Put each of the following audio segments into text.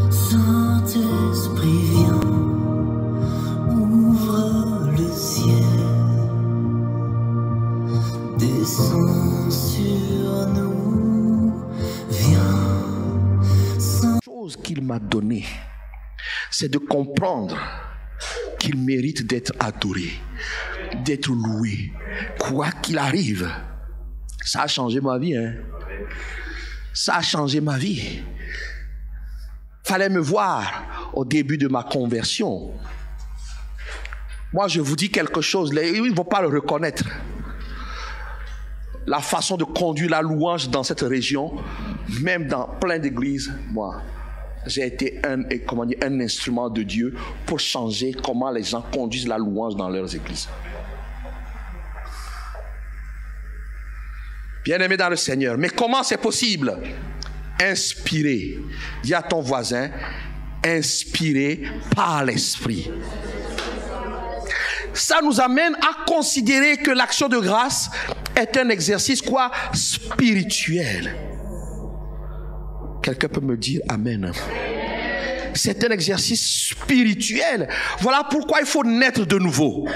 Saint-Esprit, viens, ouvre le ciel, descends sur nous, viens. La chose qu'il m'a donnée, c'est de comprendre qu'il mérite d'être adoré, d'être loué, quoi qu'il arrive. Ça a changé ma vie, hein. Ça a changé ma vie. Fallait me voir au début de ma conversion. Moi, je vous dis quelque chose, ils ne vont pas le reconnaître. La façon de conduire la louange dans cette région, même dans plein d'églises, moi, j'ai été un instrument de Dieu pour changer comment les gens conduisent la louange dans leurs églises. Bien-aimé dans le Seigneur, mais comment c'est possible? Inspiré. Dis à ton voisin, inspiré par l'Esprit. Ça nous amène à considérer que l'action de grâce est un exercice quoi? Spirituel. Quelqu'un peut me dire amen. C'est un exercice spirituel. Voilà pourquoi il faut naître de nouveau.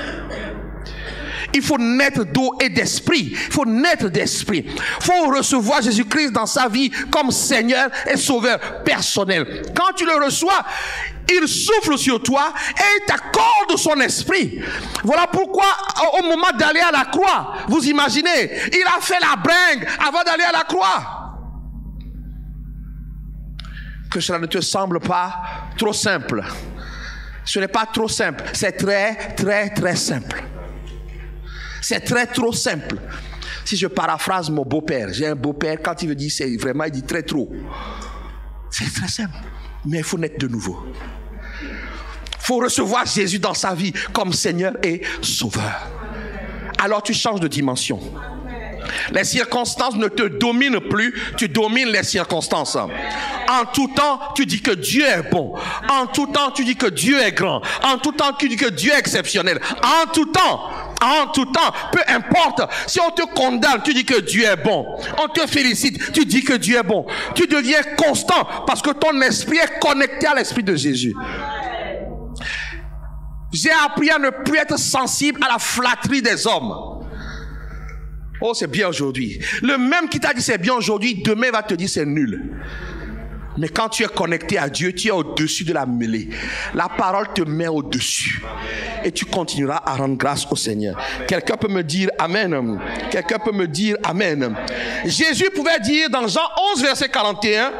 Il faut naître d'eau et d'esprit. Il faut naître d'esprit. Il faut recevoir Jésus-Christ dans sa vie comme Seigneur et Sauveur personnel. Quand tu le reçois, il souffle sur toi et il t'accorde son esprit. Voilà pourquoi au moment d'aller à la croix, vous imaginez, il a fait la bringue avant d'aller à la croix. Que cela ne te semble pas trop simple. Ce n'est pas trop simple. C'est très, très, très simple. C'est trop simple. Si je paraphrase mon beau-père, j'ai un beau-père, quand il veut dire c'est vraiment, il dit très trop. C'est très simple. Mais il faut naître de nouveau. Il faut recevoir Jésus dans sa vie comme Seigneur et Sauveur. Alors tu changes de dimension. Les circonstances ne te dominent plus, tu domines les circonstances. En tout temps, tu dis que Dieu est bon. En tout temps, tu dis que Dieu est grand. En tout temps, tu dis que Dieu est exceptionnel. En tout temps, peu importe. Si on te condamne, tu dis que Dieu est bon. On te félicite, tu dis que Dieu est bon. Tu deviens constant parce que ton esprit est connecté à l'esprit de Jésus. J'ai appris à ne plus être sensible à la flatterie des hommes. Oh, c'est bien aujourd'hui. Le même qui t'a dit c'est bien aujourd'hui, demain va te dire c'est nul. Mais quand tu es connecté à Dieu, tu es au-dessus de la mêlée. La parole te met au-dessus. Et tu continueras à rendre grâce au Seigneur. Quelqu'un peut me dire Amen. Quelqu'un peut me dire Amen. Jésus pouvait dire dans Jean 11, verset 41,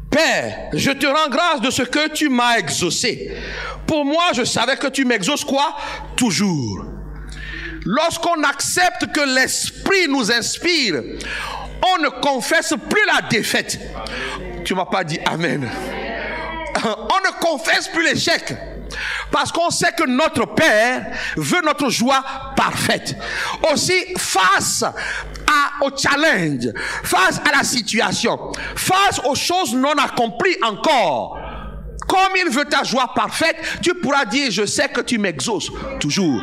Père, je te rends grâce de ce que tu m'as exaucé. Pour moi, je savais que tu m'exauces quoi? Toujours. Lorsqu'on accepte que l'Esprit nous inspire, on ne confesse plus la défaite. Tu ne m'as pas dit Amen. On ne confesse plus l'échec. Parce qu'on sait que notre Père veut notre joie parfaite. Aussi, face au challenge, face à la situation, face aux choses non accomplies encore, comme il veut ta joie parfaite, tu pourras dire, je sais que tu m'exauces toujours.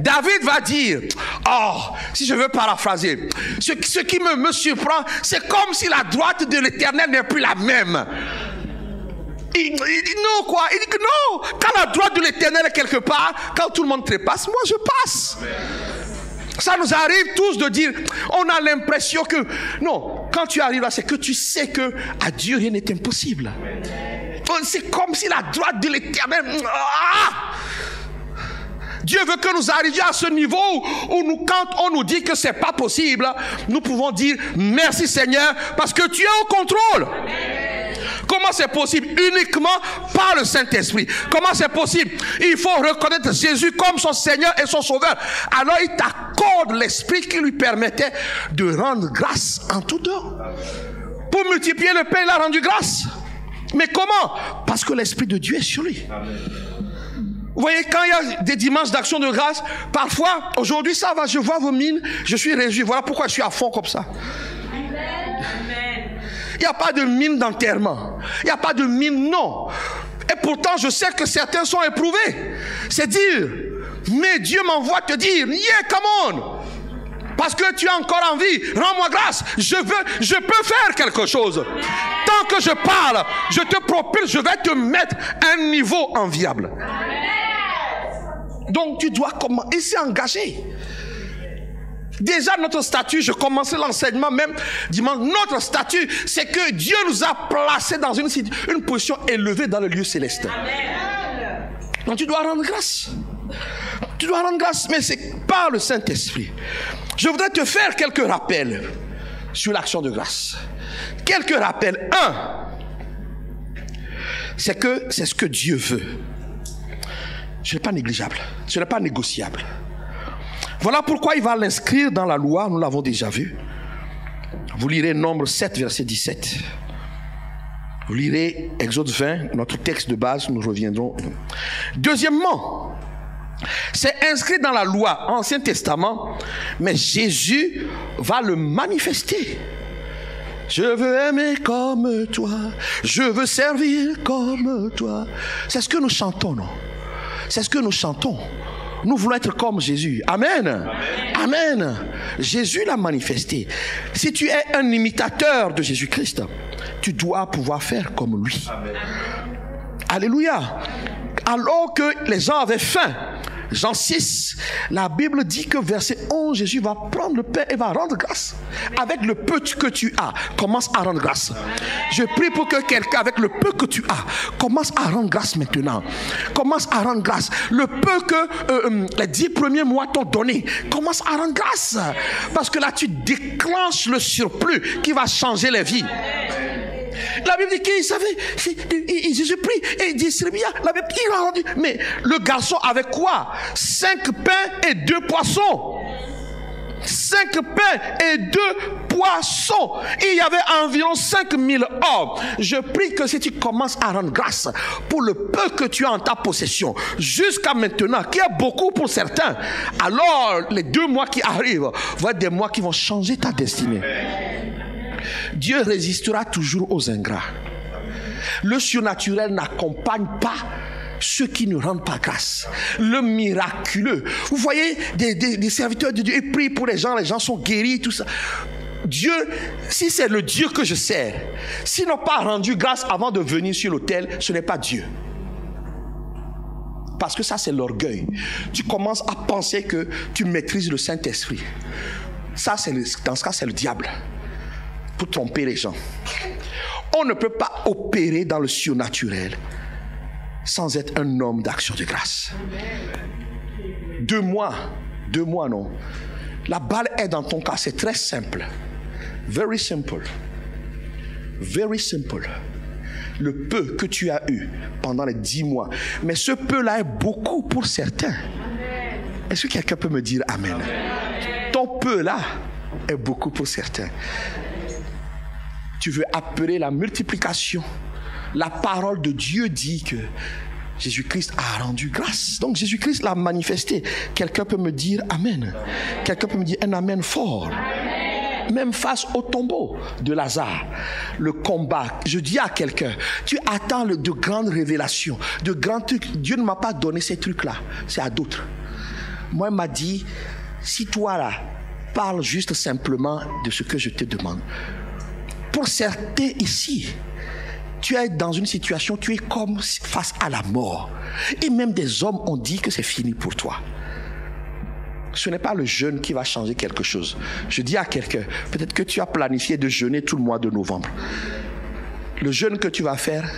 David va dire, oh, si je veux paraphraser, ce qui me surprend, c'est comme si la droite de l'Éternel n'est plus la même. Il dit non, quoi? Il dit que non. Quand la droite de l'Éternel est quelque part, quand tout le monde trépasse, moi je passe. Ça nous arrive tous de dire, on a l'impression que, non, quand tu arrives là, c'est que tu sais que à Dieu rien n'est impossible. C'est comme si la droite de l'Éternel... Dieu veut que nous arrivions à ce niveau où quand on nous dit que c'est pas possible, nous pouvons dire merci Seigneur parce que tu es au contrôle. Comment c'est possible? Uniquement par le Saint-Esprit. Comment c'est possible? Il faut reconnaître Jésus comme son Seigneur et son Sauveur. Alors il t'accorde l'Esprit qui lui permettait de rendre grâce en tout temps. Pour multiplier le pain, il a rendu grâce. Mais comment? Parce que l'Esprit de Dieu est sur lui. Vous voyez, quand il y a des dimanches d'action de grâce, parfois, aujourd'hui ça va, je vois vos mines, je suis réjoui. Voilà pourquoi je suis à fond comme ça. Il n'y a pas de mine d'enterrement. Il n'y a pas de mine, non. Et pourtant, je sais que certains sont éprouvés. C'est dire, mais Dieu m'envoie te dire, yeah, come on. Parce que tu as encore envie. Rends-moi grâce. Je peux faire quelque chose. Tant que je parle, je te propulse, je vais te mettre à un niveau enviable. Donc tu dois commencer, c'est engagé. Déjà notre statut, je commençais l'enseignement même dimanche, notre statut, c'est que Dieu nous a placés dans une position élevée dans le lieu céleste. Donc tu dois rendre grâce. Tu dois rendre grâce, mais c'est par le Saint-Esprit. Je voudrais te faire quelques rappels sur l'action de grâce. Quelques rappels. Un, c'est que c'est ce que Dieu veut. Ce n'est pas négligeable, ce n'est pas négociable. Voilà pourquoi il va l'inscrire dans la loi, nous l'avons déjà vu. Vous lirez Nombre 7, verset 17. Vous lirez Exode 20, notre texte de base, nous reviendrons. Deuxièmement, c'est inscrit dans la loi, Ancien Testament, mais Jésus va le manifester. Je veux aimer comme toi, je veux servir comme toi. C'est ce que nous chantons, non? C'est ce que nous chantons. Nous voulons être comme Jésus. Amen. Amen. Amen. Jésus l'a manifesté. Si tu es un imitateur de Jésus-Christ, tu dois pouvoir faire comme lui. Amen. Alléluia. Alors que les gens avaient faim, Jean 6, la Bible dit que verset 11, Jésus va prendre le pain et va rendre grâce. Avec le peu que tu as, commence à rendre grâce. Je prie pour que quelqu'un, avec le peu que tu as, commence à rendre grâce maintenant. Commence à rendre grâce. Le peu que les 10 premiers mois t'ont donné, commence à rendre grâce. Parce que là, tu déclenches le surplus qui va changer les vies. La Bible dit qu'il savait, Jésus prie et il distribua. La Bible dit, il a rendu. Mais le garçon avait quoi? 5 pains et 2 poissons. 5 pains et 2 poissons. Il y avait environ 5000 hommes. Je prie que si tu commences à rendre grâce pour le peu que tu as en ta possession, jusqu'à maintenant, qui est beaucoup pour certains, alors les 2 mois qui arrivent vont être des mois qui vont changer ta destinée. Dieu résistera toujours aux ingrats. Le surnaturel n'accompagne pas ceux qui ne rendent pas grâce. Le miraculeux. Vous voyez des serviteurs de Dieu, ils prient pour les gens sont guéris, tout ça. Dieu, si c'est le Dieu que je sers, s'ils n'ont pas rendu grâce avant de venir sur l'autel, ce n'est pas Dieu. Parce que ça, c'est l'orgueil. Tu commences à penser que tu maîtrises le Saint-Esprit. Ça, dans ce cas, c'est le diable. Pour tromper les gens. On ne peut pas opérer dans le surnaturel sans être un homme d'action de grâce. 2 mois non. La balle est dans ton cas, c'est très simple. Very simple. Very simple. Le peu que tu as eu pendant les 10 mois. Mais ce peu-là est beaucoup pour certains. Est-ce que quelqu'un peut me dire amen? Ton peu-là est beaucoup pour certains. Tu veux appeler la multiplication. La parole de Dieu dit que Jésus-Christ a rendu grâce. Donc Jésus-Christ l'a manifesté. Quelqu'un peut me dire amen. Quelqu'un peut me dire un amen fort. Amen. Même face au tombeau de Lazare, le combat. Je dis à quelqu'un, tu attends de grandes révélations, de grands trucs. Dieu ne m'a pas donné ces trucs-là. C'est à d'autres. Moi, il m'a dit, si toi là, parle juste simplement de ce que je te demande. Pour certains ici, tu es dans une situation, tu es comme face à la mort. Et même des hommes ont dit que c'est fini pour toi. Ce n'est pas le jeûne qui va changer quelque chose. Je dis à quelqu'un, peut-être que tu as planifié de jeûner tout le mois de novembre. Le jeûne que tu vas faire,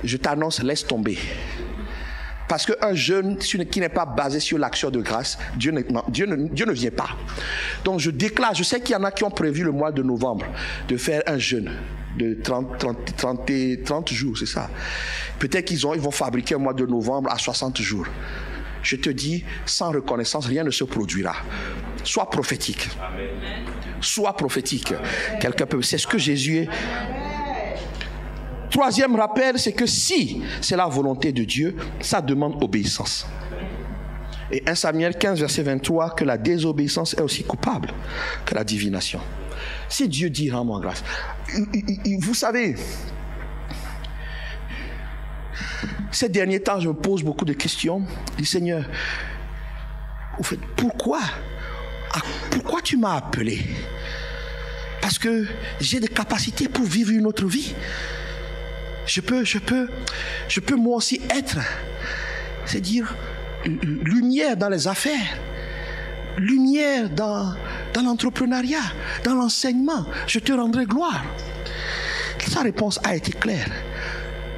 je t'annonce, laisse tomber. Parce qu'un jeûne qui n'est pas basé sur l'action de grâce, Dieu ne vient pas. Donc je déclare, je sais qu'il y en a qui ont prévu le mois de novembre de faire un jeûne de 30 jours, c'est ça. Peut-être ils vont fabriquer un mois de novembre à 60 jours. Je te dis, sans reconnaissance, rien ne se produira. Sois prophétique. Amen. Sois prophétique. Quelqu'un peut... C'est ce que Jésus est. Troisième rappel, c'est que si c'est la volonté de Dieu, ça demande obéissance. Et 1 Samuel 15, verset 23, que la désobéissance est aussi coupable que la divination. Si Dieu dit, rends-moi grâce. Vous savez, ces derniers temps, je me pose beaucoup de questions. Je dis, Seigneur, pourquoi Pourquoi tu m'as appelé? Parce que j'ai des capacités pour vivre une autre vie. Je peux moi aussi être, c'est-à-dire lumière dans les affaires, lumière dans l'entrepreneuriat, dans l'enseignement. Je te rendrai gloire. Sa réponse a été claire.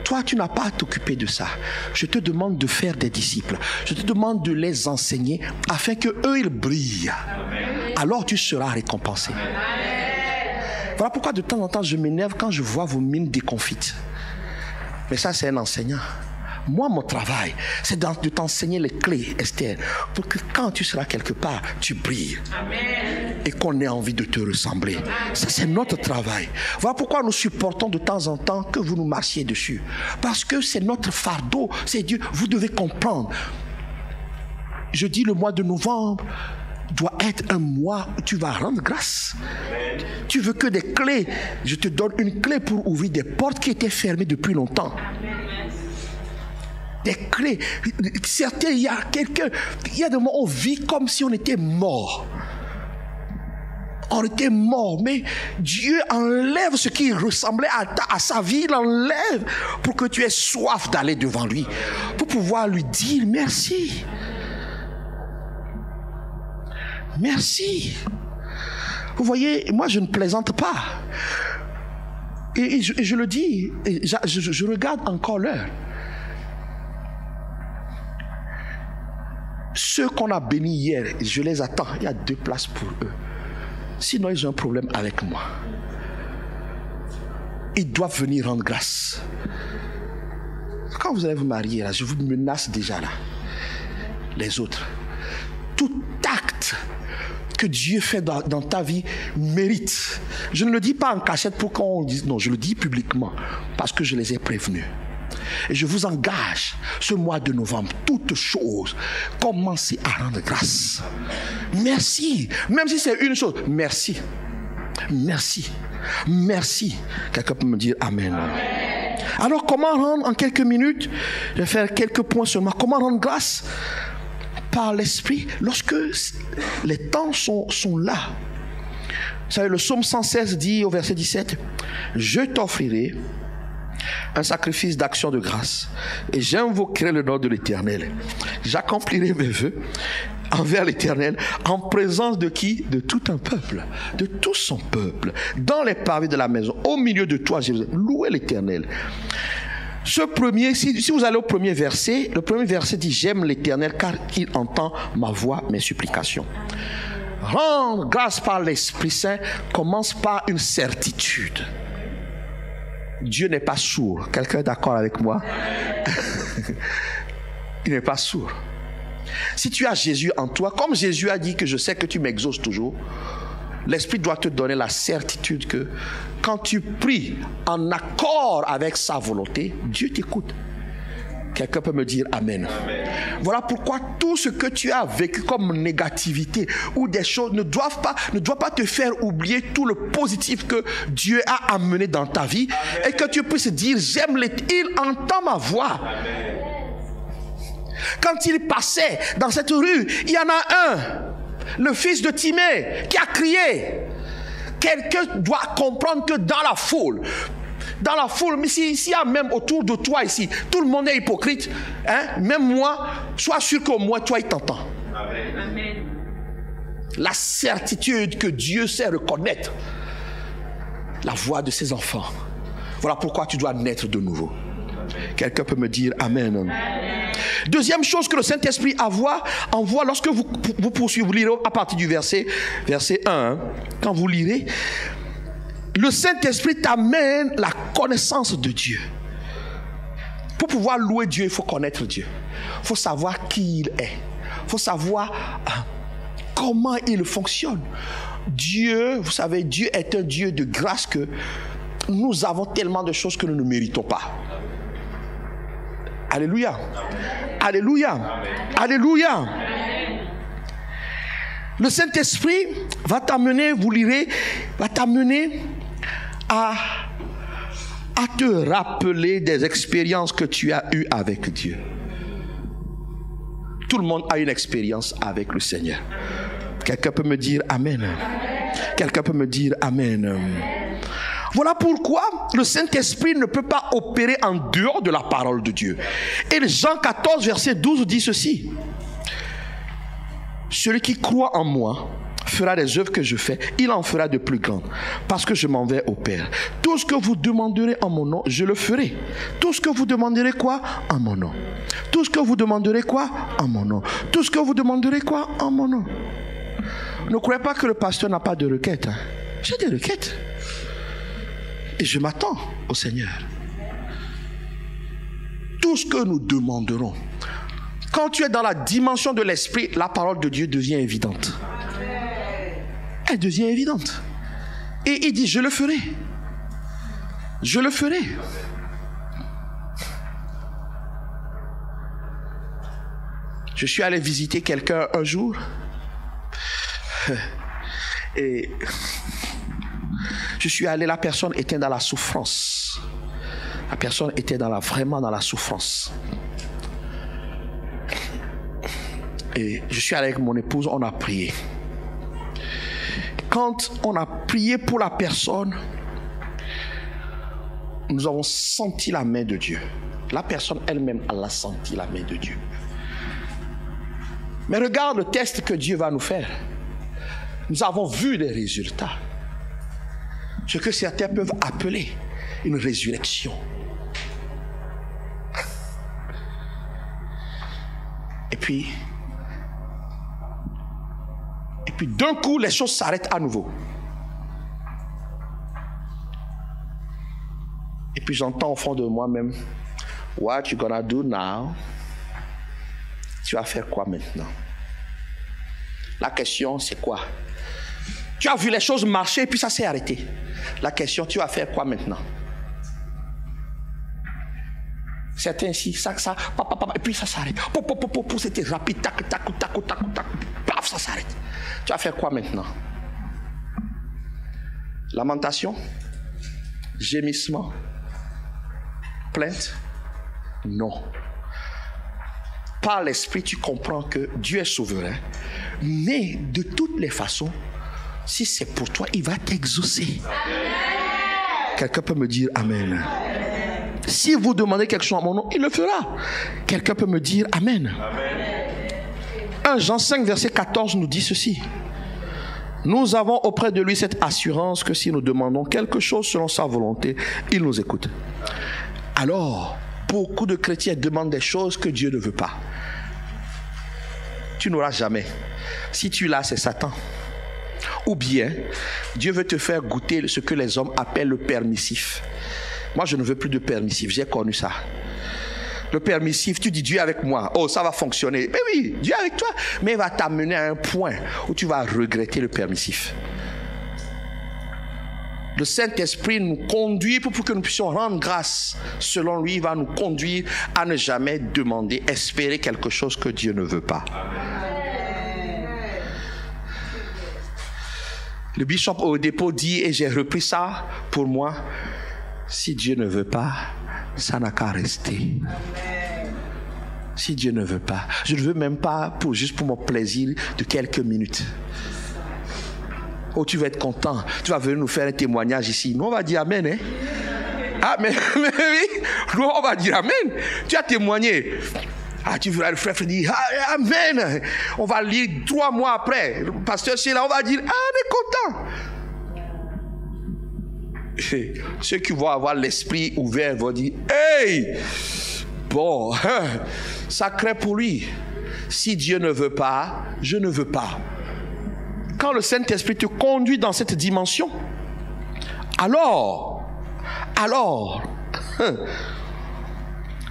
Toi, tu n'as pas à t'occuper de ça. Je te demande de faire des disciples. Je te demande de les enseigner afin que eux ils brillent. Alors tu seras récompensé. Voilà pourquoi de temps en temps je m'énerve quand je vois vos mines déconfites. Mais ça, c'est un enseignant. Moi, mon travail, c'est de t'enseigner les clés, Esther, pour que quand tu seras quelque part, tu brilles. Amen. Et qu'on ait envie de te ressembler. Amen. Ça, c'est notre travail. Voilà pourquoi nous supportons de temps en temps que vous nous marchiez dessus. Parce que c'est notre fardeau. C'est Dieu. Vous devez comprendre. Je dis le mois de novembre doit être un mois où tu vas rendre grâce. Amen. Tu veux que des clés. Je te donne une clé pour ouvrir des portes qui étaient fermées depuis longtemps. Amen. Des clés. Certains, il y a des moments où on vit comme si on était mort. On était mort, mais Dieu enlève ce qui ressemblait à sa vie, il enlève pour que tu aies soif d'aller devant lui, pour pouvoir lui dire merci. Merci. Vous voyez, moi je ne plaisante pas. Et je le dis, et je regarde encore l'heure. Ceux qu'on a bénis hier, je les attends. Il y a 2 places pour eux. Sinon, ils ont un problème avec moi. Ils doivent venir rendre grâce. Quand vous allez vous marier, là, je vous menace déjà là. Les autres. Tout acte que Dieu fait dans ta vie mérite. Je ne le dis pas en cachette pour qu'on dise non, je le dis publiquement parce que je les ai prévenus. Et je vous engage, ce mois de novembre, toutes choses, commencez à rendre grâce. Merci. Même si c'est une chose, merci. Merci. Merci. Quelqu'un peut me dire Amen. Amen. Alors, comment rendre en quelques minutes? Je vais faire quelques points seulement. Comment rendre grâce? Par l'Esprit, lorsque les temps sont là. Vous savez, le psaume 116 dit au verset 17, je t'offrirai un sacrifice d'action de grâce et j'invoquerai le nom de l'Éternel. J'accomplirai mes vœux envers l'Éternel en présence de qui? De tout un peuple, de tout son peuple, dans les pavés de la maison, au milieu de toi, Jérusalem. Louez l'Éternel. Ce premier, si vous allez au premier verset, le premier verset dit j'aime l'Éternel car il entend ma voix, mes supplications. Rendre grâce par l'Esprit Saint commence par une certitude. Dieu n'est pas sourd. Quelqu'un est d'accord avec moi? Il n'est pas sourd. Si tu as Jésus en toi, comme Jésus a dit que je sais que tu m'exauces toujours, l'Esprit doit te donner la certitude que quand tu pries en accord avec sa volonté, Dieu t'écoute. Quelqu'un peut me dire Amen. Amen. Voilà pourquoi tout ce que tu as vécu comme négativité ou des choses ne doit pas te faire oublier tout le positif que Dieu a amené dans ta vie. Amen. Et que tu puisses dire il entend ma voix. Amen. Quand il passait dans cette rue, il y en a un, le fils de Timée, qui a crié. Quelqu'un doit comprendre que dans la foule, mais s'il y a même autour de toi ici, tout le monde est hypocrite, hein? Même moi, sois sûr qu'au moins toi il t'entend. Amen. La certitude que Dieu sait reconnaître la voix de ses enfants. Voilà pourquoi tu dois naître de nouveau. Quelqu'un peut me dire Amen. Amen. Deuxième chose que le Saint-Esprit envoie lorsque vous poursuivez, vous lirez à partir du verset 1, quand vous lirez, le Saint-Esprit t'amène la connaissance de Dieu. Pour pouvoir louer Dieu, il faut connaître Dieu. Il faut savoir qui il est. Il faut savoir comment il fonctionne. Dieu, vous savez, Dieu est un Dieu de grâce que nous avons tellement de choses que nous ne méritons pas. Alléluia. Alléluia. Amen. Alléluia. Amen. Le Saint-Esprit va t'amener, vous lirez, va t'amener à te rappeler des expériences que tu as eues avec Dieu. Tout le monde a une expérience avec le Seigneur. Quelqu'un peut me dire Amen. Quelqu'un peut me dire Amen. Voilà pourquoi le Saint-Esprit ne peut pas opérer en dehors de la parole de Dieu. Et Jean 14, verset 12 dit ceci. Celui qui croit en moi fera des œuvres que je fais, il en fera de plus grandes, parce que je m'en vais au Père. Tout ce que vous demanderez en mon nom, je le ferai. Tout ce que vous demanderez quoi? En mon nom. Tout ce que vous demanderez quoi? En mon nom. Tout ce que vous demanderez quoi? En mon nom. Ne croyez pas que le pasteur n'a pas de requêtes. Hein? J'ai des requêtes. Et je m'attends au Seigneur. Tout ce que nous demanderons, quand tu es dans la dimension de l'esprit, la parole de Dieu devient évidente. Elle devient évidente. Et il dit, je le ferai. Je le ferai. Je suis allé visiter quelqu'un un jour. Et je suis allé, la personne était dans la souffrance. La personne était vraiment dans la souffrance. Et je suis allé avec mon épouse, on a prié. Quand on a prié pour la personne, nous avons senti la main de Dieu. La personne elle-même, elle a senti la main de Dieu. Mais regarde le test que Dieu va nous faire. Nous avons vu des résultats. Ce que certains peuvent appeler une résurrection. Et puis d'un coup, les choses s'arrêtent à nouveau. Et puis j'entends au fond de moi-même, what you gonna do now? Tu vas faire quoi maintenant? La question, c'est quoi? Tu as vu les choses marcher et puis ça s'est arrêté. La question, tu vas faire quoi maintenant? Certains ici, ça, et puis ça s'arrête. C'était rapide, tac, tac, tac, tac, tac, paf, ça s'arrête. Tu vas faire quoi maintenant? Lamentation? Gémissement? Plainte? Non. Par l'esprit, tu comprends que Dieu est souverain. Mais de toutes les façons, si c'est pour toi, il va t'exaucer. Quelqu'un peut me dire Amen. Si vous demandez quelque chose en mon nom, il le fera. Quelqu'un peut me dire Amen. 1 Jean 5, verset 14 nous dit ceci. Nous avons auprès de lui cette assurance que si nous demandons quelque chose selon sa volonté, il nous écoute. Alors, beaucoup de chrétiens demandent des choses que Dieu ne veut pas. Tu n'auras jamais. Si tu l'as, c'est Satan. Ou bien, Dieu veut te faire goûter ce que les hommes appellent le permissif. Moi, je ne veux plus de permissif. J'ai connu ça. Le permissif, tu dis Dieu est avec moi. Oh, ça va fonctionner. Mais oui, Dieu est avec toi. Mais il va t'amener à un point où tu vas regretter le permissif. Le Saint-Esprit nous conduit pour que nous puissions rendre grâce. Selon lui, il va nous conduire à ne jamais demander, espérer quelque chose que Dieu ne veut pas. Le bishop au dépôt dit, et j'ai repris ça pour moi, si Dieu ne veut pas, ça n'a qu'à rester. Si Dieu ne veut pas, je ne veux même pas juste pour mon plaisir de quelques minutes. Oh, tu vas être content, tu vas venir nous faire un témoignage ici. Nous, on va dire Amen. Hein? Ah, mais oui, nous, on va dire Amen. Tu as témoigné. Ah, tu verras le frère dire Amen. On va lire 3 mois après. Le pasteur, c'est là, on va dire ah, on est content. Ceux qui vont avoir l'esprit ouvert vont dire hey, bon, sacré pour lui. Si Dieu ne veut pas, je ne veux pas. Quand le Saint-Esprit te conduit dans cette dimension, alors,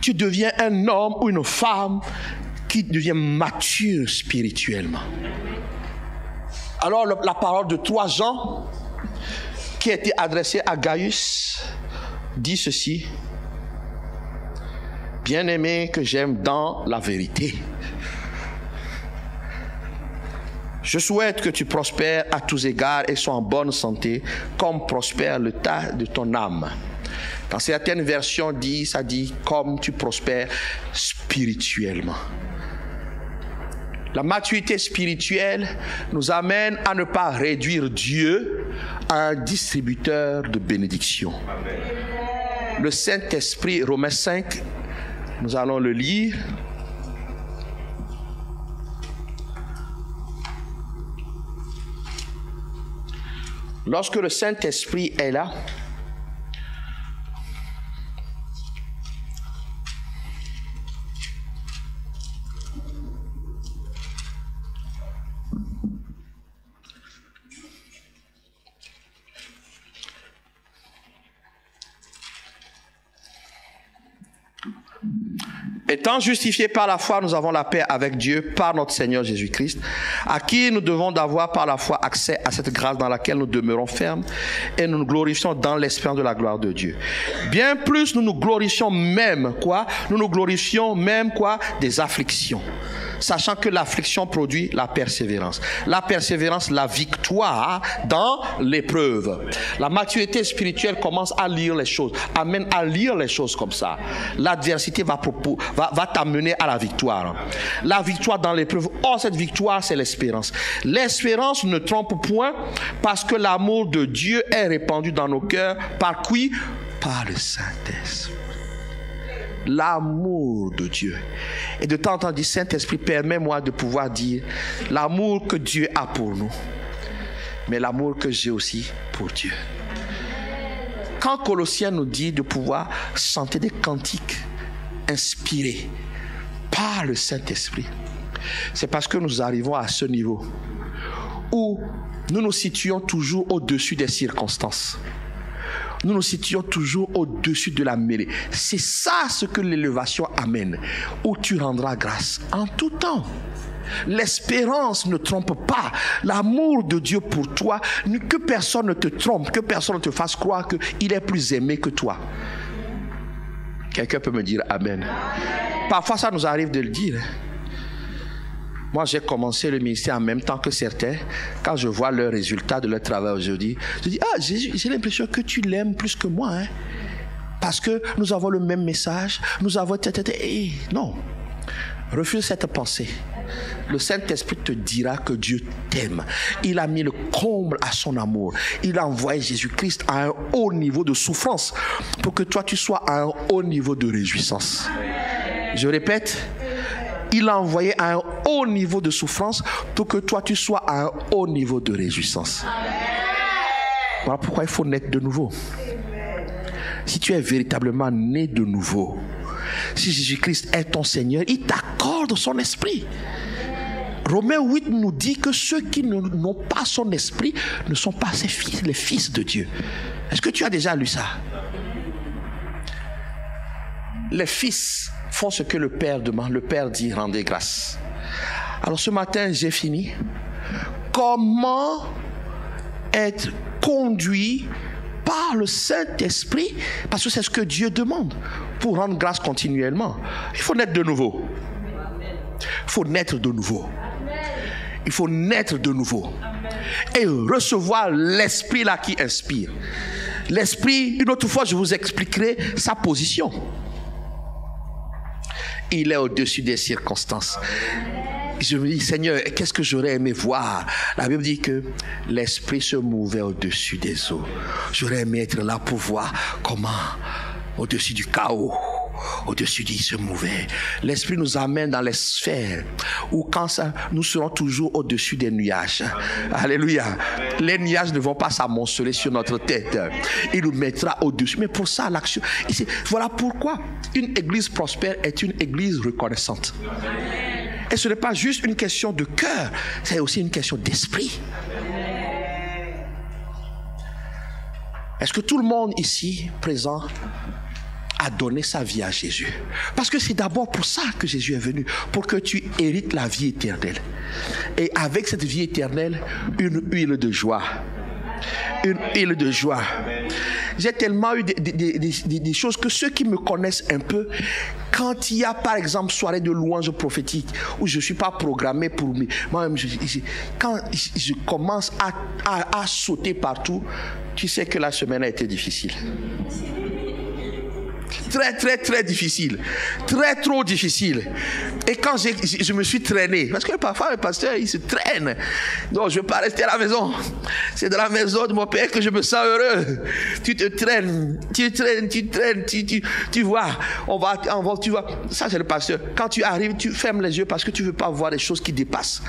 tu deviens un homme ou une femme qui devient mature spirituellement. Alors la parole de 3 Jean qui a été adressée à Gaius dit ceci. Bien-aimé que j'aime dans la vérité, je souhaite que tu prospères à tous égards et sois en bonne santé, comme prospère l'état de ton âme. Dans certaines versions, ça dit comme tu prospères spirituellement. La maturité spirituelle nous amène à ne pas réduire Dieu à un distributeur de bénédictions. Le Saint-Esprit, Romains 5, nous allons le lire. Lorsque le Saint-Esprit est là, étant justifiés par la foi, nous avons la paix avec Dieu par notre Seigneur Jésus-Christ, à qui nous devons d'avoir par la foi accès à cette grâce dans laquelle nous demeurons fermes et nous nous glorifions dans l'espérance de la gloire de Dieu. Bien plus, nous nous glorifions même, quoi? Nous nous glorifions même, quoi? Des afflictions. Sachant que l'affliction produit la persévérance. La persévérance, la victoire dans l'épreuve. La maturité spirituelle commence à lire les choses, amène à lire les choses comme ça. L'adversité va t'amener à la victoire. La victoire dans l'épreuve. Or, cette victoire, c'est l'espérance. L'espérance ne trompe point parce que l'amour de Dieu est répandu dans nos cœurs. Par qui? Par le Saint-Esprit. L'amour de Dieu. Et de temps en temps, dit Saint-Esprit, permets-moi de pouvoir dire l'amour que Dieu a pour nous, mais l'amour que j'ai aussi pour Dieu. Quand Colossiens nous dit de pouvoir chanter des cantiques inspirés par le Saint-Esprit, c'est parce que nous arrivons à ce niveau où nous nous situons toujours au-dessus des circonstances. Nous nous situons toujours au-dessus de la mêlée. C'est ça ce que l'élévation amène, où tu rendras grâce en tout temps. L'espérance ne trompe pas. L'amour de Dieu pour toi, que personne ne te trompe, que personne ne te fasse croire qu'il est plus aimé que toi. Quelqu'un peut me dire Amen. Parfois ça nous arrive de le dire. Moi, j'ai commencé le ministère en même temps que certains. Quand je vois le résultat de leur travail aujourd'hui, je dis, ah, j'ai l'impression que tu l'aimes plus que moi. Hein? Parce que nous avons le même message. Nous avons... Non. Refuse cette pensée. Le Saint-Esprit te dira que Dieu t'aime. Il a mis le comble à son amour. Il a envoyé Jésus-Christ à un haut niveau de souffrance pour que toi, tu sois à un haut niveau de réjouissance. Je répète. Il a envoyé à un haut niveau de souffrance pour que toi tu sois à un haut niveau de réjouissance. Voilà pourquoi il faut naître de nouveau. Si tu es véritablement né de nouveau, si Jésus-Christ est ton Seigneur, il t'accorde son esprit. Romains 8 nous dit que ceux qui n'ont pas son esprit ne sont pas ses fils, les fils de Dieu. Est-ce que tu as déjà lu ça? Les fils font ce que le Père demande. Le Père dit, rendez grâce. Alors ce matin, j'ai fini. Comment être conduit par le Saint-Esprit? Parce que c'est ce que Dieu demande pour rendre grâce continuellement. Il faut naître de nouveau. Il faut naître de nouveau. Il faut naître de nouveau. Et recevoir l'Esprit là qui inspire. L'Esprit, une autre fois, je vous expliquerai sa position. Il est au-dessus des circonstances. Je me dis, Seigneur, qu'est-ce que j'aurais aimé voir? La Bible dit que l'Esprit se mouvait au-dessus des eaux. J'aurais aimé être là pour voir comment, au-dessus du chaos, au-dessus d'il se mouvait. L'Esprit nous amène dans les sphères où quand ça, nous serons toujours au-dessus des nuages. Alléluia. Les nuages ne vont pas s'amonceler sur notre tête. Il nous mettra au-dessus. Mais pour ça, l'action. Voilà pourquoi une église prospère est une église reconnaissante. Et ce n'est pas juste une question de cœur, c'est aussi une question d'esprit. Est-ce que tout le monde ici présent a donné sa vie à Jésus? Parce que c'est d'abord pour ça que Jésus est venu, pour que tu hérites la vie éternelle. Et avec cette vie éternelle, une huile de joie. Une huile de joie. J'ai tellement eu des choses que ceux qui me connaissent un peu, quand il y a par exemple soirée de louange prophétique où je ne suis pas programmé pour moi-même, quand je commence à sauter partout, tu sais que la semaine a été difficile. très, très, très difficile. Très, trop difficile. Et quand je me suis traîné, parce que parfois le pasteur, il se traîne. Donc, je ne veux pas rester à la maison. C'est dans la maison de mon père que je me sens heureux. Tu te traînes, tu vois. Tu vois. Ça, c'est le pasteur. Quand tu arrives, tu fermes les yeux parce que tu ne veux pas voir des choses qui dépassent.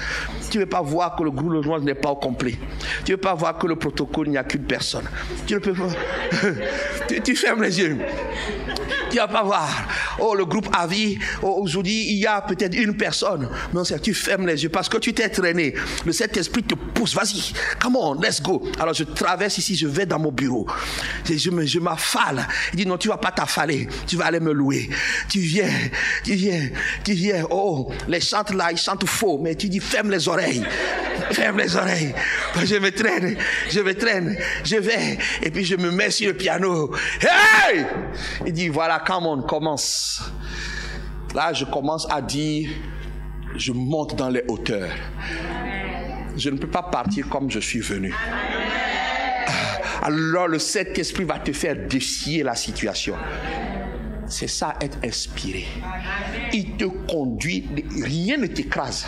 Tu ne veux pas voir que le gouvernement n'est pas au complet. Tu ne veux pas voir que le protocole, il n'y a qu'une personne. Tu ne peux pas. tu fermes les yeux. Tu ne vas pas voir. Oh, le groupe Avis, aujourd'hui, il y a peut-être une personne. Non, c'est tu fermes les yeux parce que tu t'es traîné. Le Saint-Esprit te pousse. Vas-y, come on, let's go. Alors, je traverse ici, je vais dans mon bureau. Je m'affale. Il dit, non, tu ne vas pas t'affaler. Tu vas aller me louer. Tu viens. Oh, les chantes là, ils chantent faux. Mais tu dis, ferme les oreilles. Ferme les oreilles. Je me traîne. Je vais. Et puis, je me mets sur le piano. Hey! Il dit, voilà, come on, commence. Là, je commence à dire, je monte dans les hauteurs. Je ne peux pas partir comme je suis venu. Alors, le Saint-Esprit va te faire défier la situation. C'est ça, être inspiré. Il te conduit, rien ne t'écrase.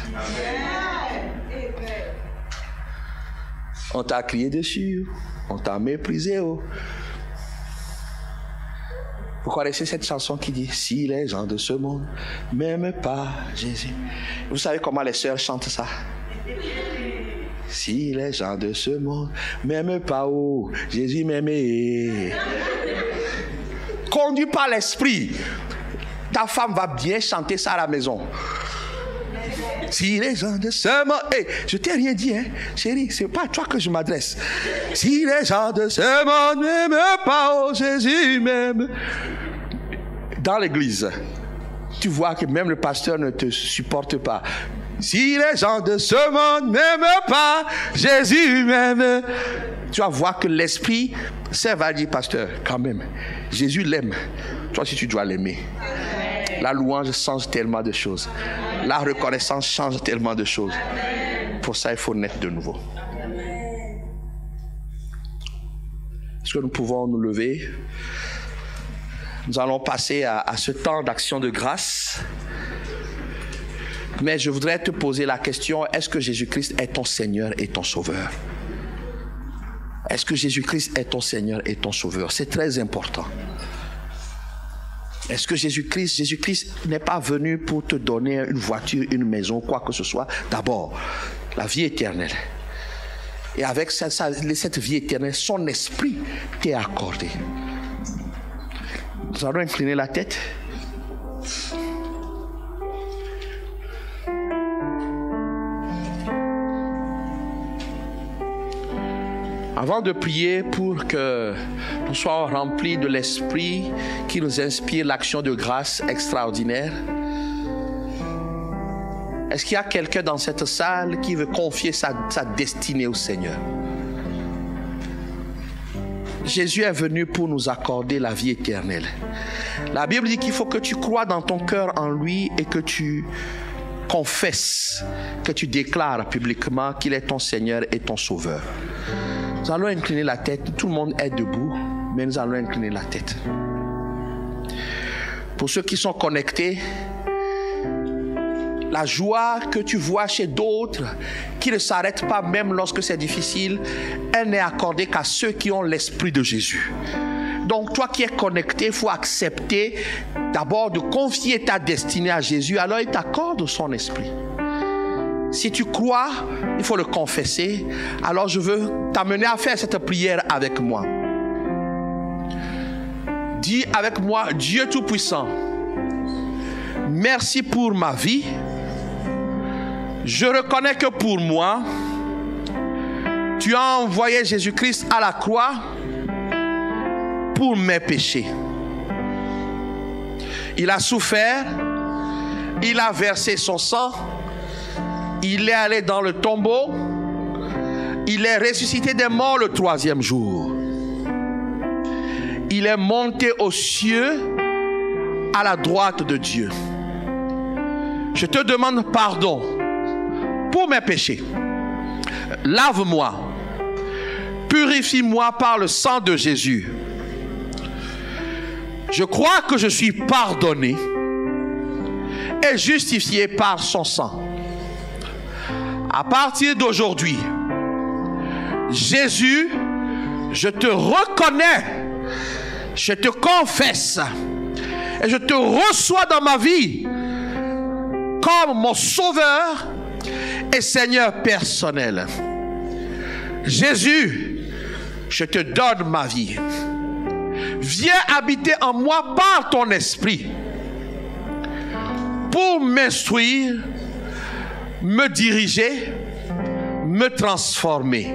On t'a crié dessus, on t'a méprisé. Oh. Vous connaissez cette chanson qui dit « Si les gens de ce monde m'aiment pas Jésus ». Vous savez comment les sœurs chantent ça? « Si les gens de ce monde m'aiment pas, oh, Jésus m'aime. » Conduit par l'esprit. Ta femme va bien chanter ça à la maison. Si les gens de ce monde... Hey, je t'ai rien dit, hein, chérie, c'est pas à toi que je m'adresse. Si les gens de ce monde m'aiment pas, oh Jésus m'aime. Dans l'église, tu vois que même le pasteur ne te supporte pas. Si les gens de ce monde m'aiment pas, Jésus m'aime. Tu vas voir que l'esprit, ça va dire, pasteur, quand même, Jésus l'aime. Toi aussi, tu dois l'aimer. La louange change tellement de choses. La reconnaissance change tellement de choses. Pour ça, il faut naître de nouveau. Est-ce que nous pouvons nous lever? Nous allons passer à ce temps d'action de grâce. Mais je voudrais te poser la question, est-ce que Jésus-Christ est ton Seigneur et ton Sauveur? Est-ce que Jésus-Christ est ton Seigneur et ton Sauveur? C'est très important. Est-ce que Jésus-Christ n'est pas venu pour te donner une voiture, une maison, quoi que ce soit? D'abord, la vie éternelle. Et avec cette vie éternelle, son esprit t'est accordé. Nous allons incliner la tête. Avant de prier pour que nous soyons remplis de l'esprit qui nous inspire l'action de grâce extraordinaire, est-ce qu'il y a quelqu'un dans cette salle qui veut confier sa destinée au Seigneur? Jésus est venu pour nous accorder la vie éternelle. La Bible dit qu'il faut que tu crois dans ton cœur en lui et que tu confesses, que tu déclares publiquement qu'il est ton Seigneur et ton Sauveur. Nous allons incliner la tête. Tout le monde est debout, mais nous allons incliner la tête. Pour ceux qui sont connectés, la joie que tu vois chez d'autres, qui ne s'arrête pas même lorsque c'est difficile, elle n'est accordée qu'à ceux qui ont l'esprit de Jésus. Donc toi qui es connecté, il faut accepter d'abord de confier ta destinée à Jésus, alors il t'accorde son esprit. Si tu crois, il faut le confesser. Alors je veux t'amener à faire cette prière avec moi. Dis avec moi, Dieu Tout-Puissant, merci pour ma vie. Je reconnais que pour moi, tu as envoyé Jésus-Christ à la croix pour mes péchés. Il a souffert, il a versé son sang, il est allé dans le tombeau, il est ressuscité des morts le 3e jour. Il est monté aux cieux à la droite de Dieu. Je te demande pardon pour mes péchés. Lave-moi, purifie-moi par le sang de Jésus. Je crois que je suis pardonné et justifié par son sang. À partir d'aujourd'hui, Jésus, je te reconnais, je te confesse et je te reçois dans ma vie comme mon sauveur et Seigneur personnel. Jésus, je te donne ma vie. Viens habiter en moi par ton esprit pour m'instruire, me diriger, me transformer.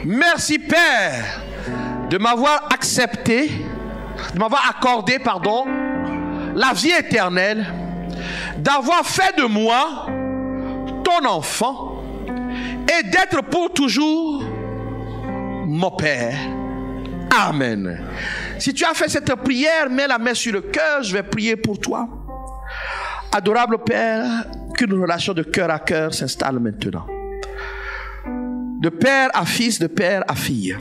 Merci Père de m'avoir accepté, de m'avoir accordé, la vie éternelle, d'avoir fait de moi ton enfant et d'être pour toujours mon Père. Amen. Si tu as fait cette prière, mets la main sur le cœur, je vais prier pour toi. Adorable Père, qu'une relation de cœur à cœur s'installe maintenant. De père à fils, de père à fille.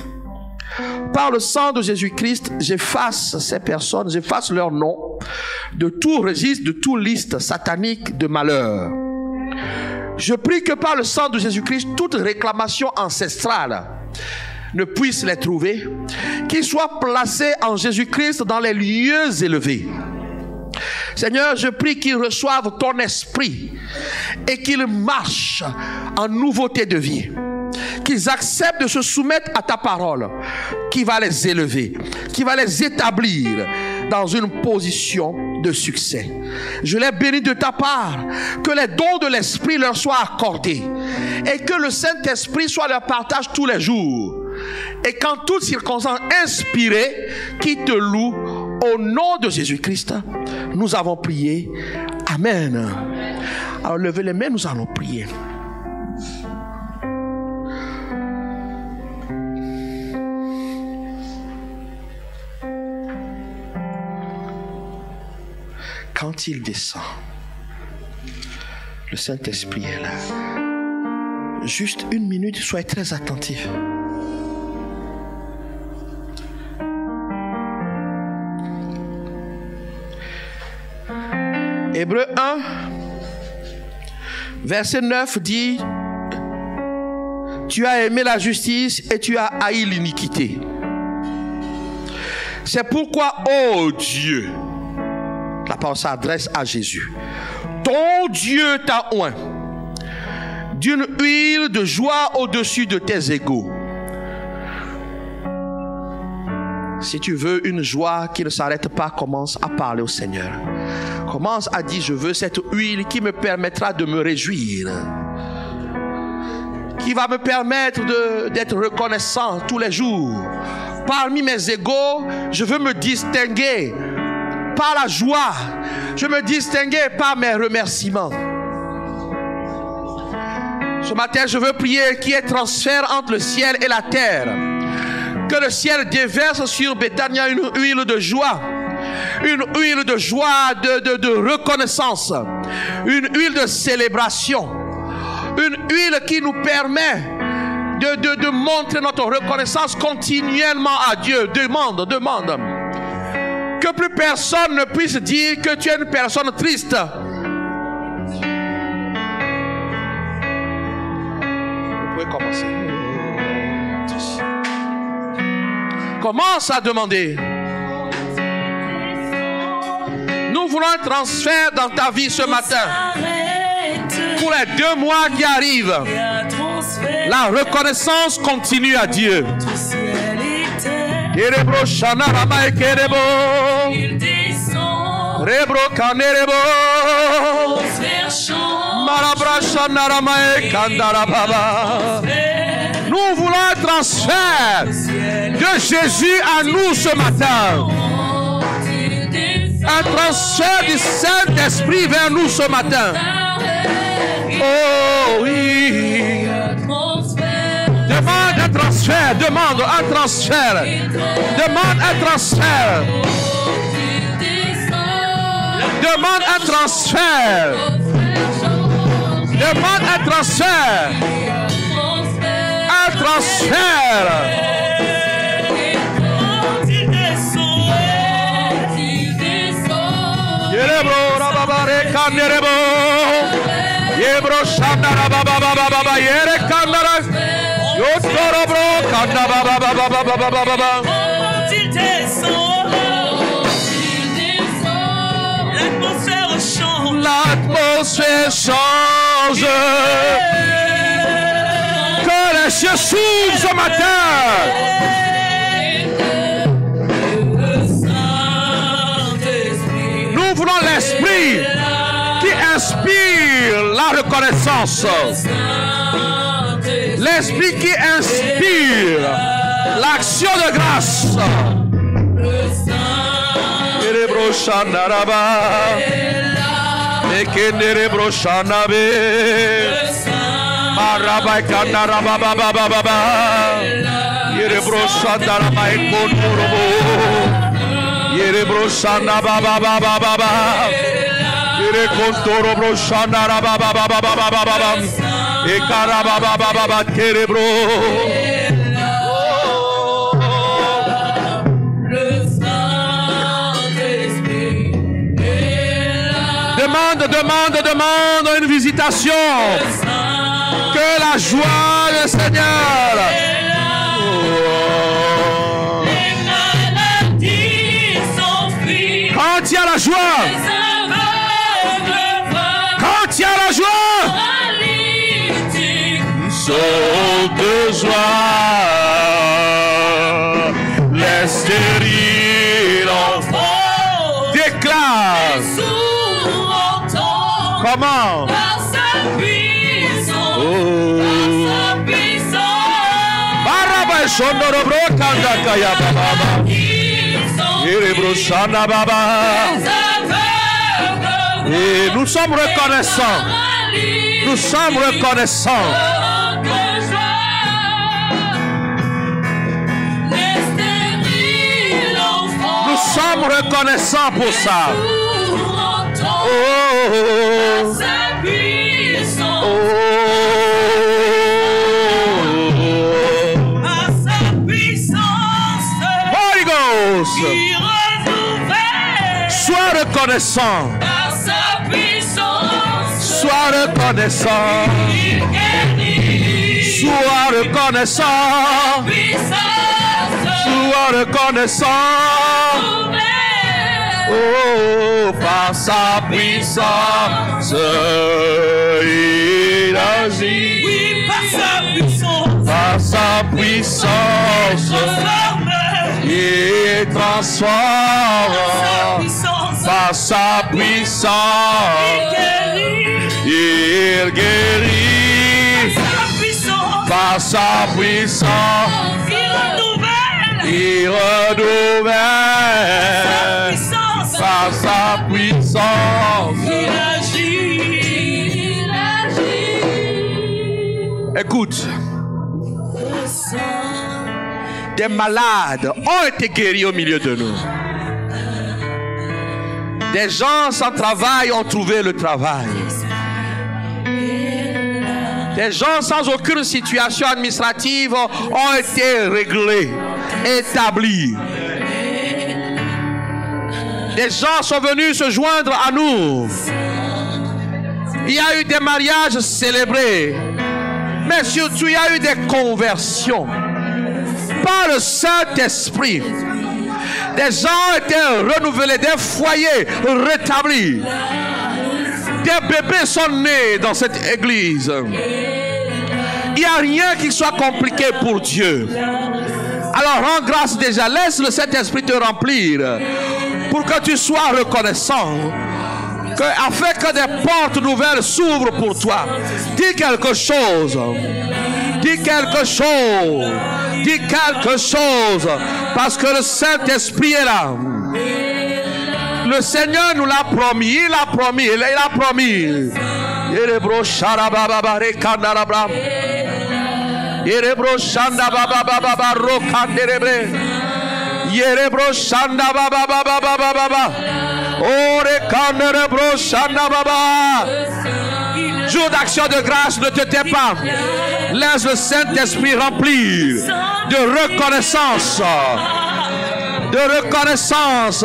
Par le sang de Jésus-Christ, j'efface ces personnes, j'efface leur nom de tout registre, de toute liste satanique de malheur. Je prie que par le sang de Jésus-Christ, toute réclamation ancestrale ne puisse les trouver, qu'ils soient placés en Jésus-Christ dans les lieux élevés. Seigneur, je prie qu'ils reçoivent ton esprit et qu'ils marchent en nouveauté de vie. Qu'ils acceptent de se soumettre à ta parole qui va les élever, qui va les établir dans une position de succès. Je les bénis de ta part, que les dons de l'esprit leur soient accordés et que le Saint-Esprit soit leur partage tous les jours. Et qu'en toutes circonstances inspirées, qui te louent au nom de Jésus-Christ, nous avons prié. Amen. Alors levez les mains, nous allons prier. Quand il descend, le Saint-Esprit est là. Juste une minute, soyez très attentifs. Hébreux 1, verset 9 dit: tu as aimé la justice et tu as haï l'iniquité. C'est pourquoi, ô Dieu, la parole s'adresse à Jésus, ton Dieu t'a oint d'une huile de joie au-dessus de tes égaux. Si tu veux une joie qui ne s'arrête pas, commence à parler au Seigneur. Commence à dire: je veux cette huile qui me permettra de me réjouir, qui va me permettre d'être reconnaissant tous les jours. Parmi mes égaux, je veux me distinguer par la joie. Je me distinguer par mes remerciements. Ce matin, je veux prier qu'il y ait transfert entre le ciel et la terre. Que le ciel déverse sur Bethania une huile de joie. Une huile de joie, de reconnaissance. Une huile de célébration. Une huile qui nous permet de montrer notre reconnaissance continuellement à Dieu. Demande. Que plus personne ne puisse dire que tu es une personne triste. Vous pouvez commencer. Commence à demander. Nous voulons un transfert dans ta vie ce matin. Pour les 2 mois qui arrivent, la reconnaissance continue à Dieu. Kerebro Shanarama et Kerebo Rebro Kanerebo Marabra Shanarama et Kandarababa. Nous voulons un transfert de Jésus à nous ce matin. Un transfert du Saint-Esprit vers nous ce matin. Oh oui. Demande un transfert, demande un transfert. Demande un transfert. Demande un transfert. Demande un transfert. Un transfert. Ekanderebo. Yebro Shandara Baba Baba Baba Yere Kandara. Yotorobro Kandara Baba Baba Baba Baba. Il descend. L'atmosphère change. L'atmosphère change. Que les cieux s'ouvrent ce matin. Nous voulons l'esprit qui inspire la reconnaissance. L'esprit qui inspire l'action de grâce. Demande une visitation. Que la joie du Seigneur. Les maladies s'enfuient. Quand il y a la joie. Les aveugles voient. Quand il y a la joie. Paralytiques Saute de joie. Les stériles enfants déclarent. Comment? Par sa puissance. Oh. Par sa puissance. Baraba Shondorobro Kandakaya Baba. Yerebro Shanda Baba. Et nous sommes reconnaissants. Nous sommes reconnaissants. Nous sommes reconnaissants pour ça. Oh, Holy Ghost, sois reconnaissant. Sois reconnaissant. Sois reconnaissant. Sois reconnaissant. Oh, par sa puissance, il agit. Oui, par sa puissance. Par sa puissance, il transforme. Par sa puissance, il guérit. Par sa puissance, il renouvelle. Par sa puissance, Il agit. Écoute, des malades ont été guéris au milieu de nous. Des gens sans travail ont trouvé le travail. Des gens sans aucune situation administrative ont été réglés, établis. Des gens sont venus se joindre à nous. Il y a eu des mariages célébrés. Mais surtout, il y a eu des conversions. Par le Saint-Esprit. Des gens ont été renouvelés, des foyers rétablis. Des bébés sont nés dans cette église. Il n'y a rien qui soit compliqué pour Dieu. Alors rends grâce déjà. Laisse le Saint-Esprit te remplir. Pour que tu sois reconnaissant. Afin que des portes nouvelles s'ouvrent pour toi. Dis quelque chose. Dis quelque chose. Dis quelque chose. Parce que le Saint-Esprit est là. Le Seigneur nous l'a promis. Il a promis. Il a promis. Yerebro Sharababa Rekandarabra. Yerebro Shandababa Rokanderebre. Yerebro Shandababa. Orekanderebro Shandababa. Jour d'action de grâce, ne te tais pas. Laisse le Saint-Esprit remplir de reconnaissance. De reconnaissance.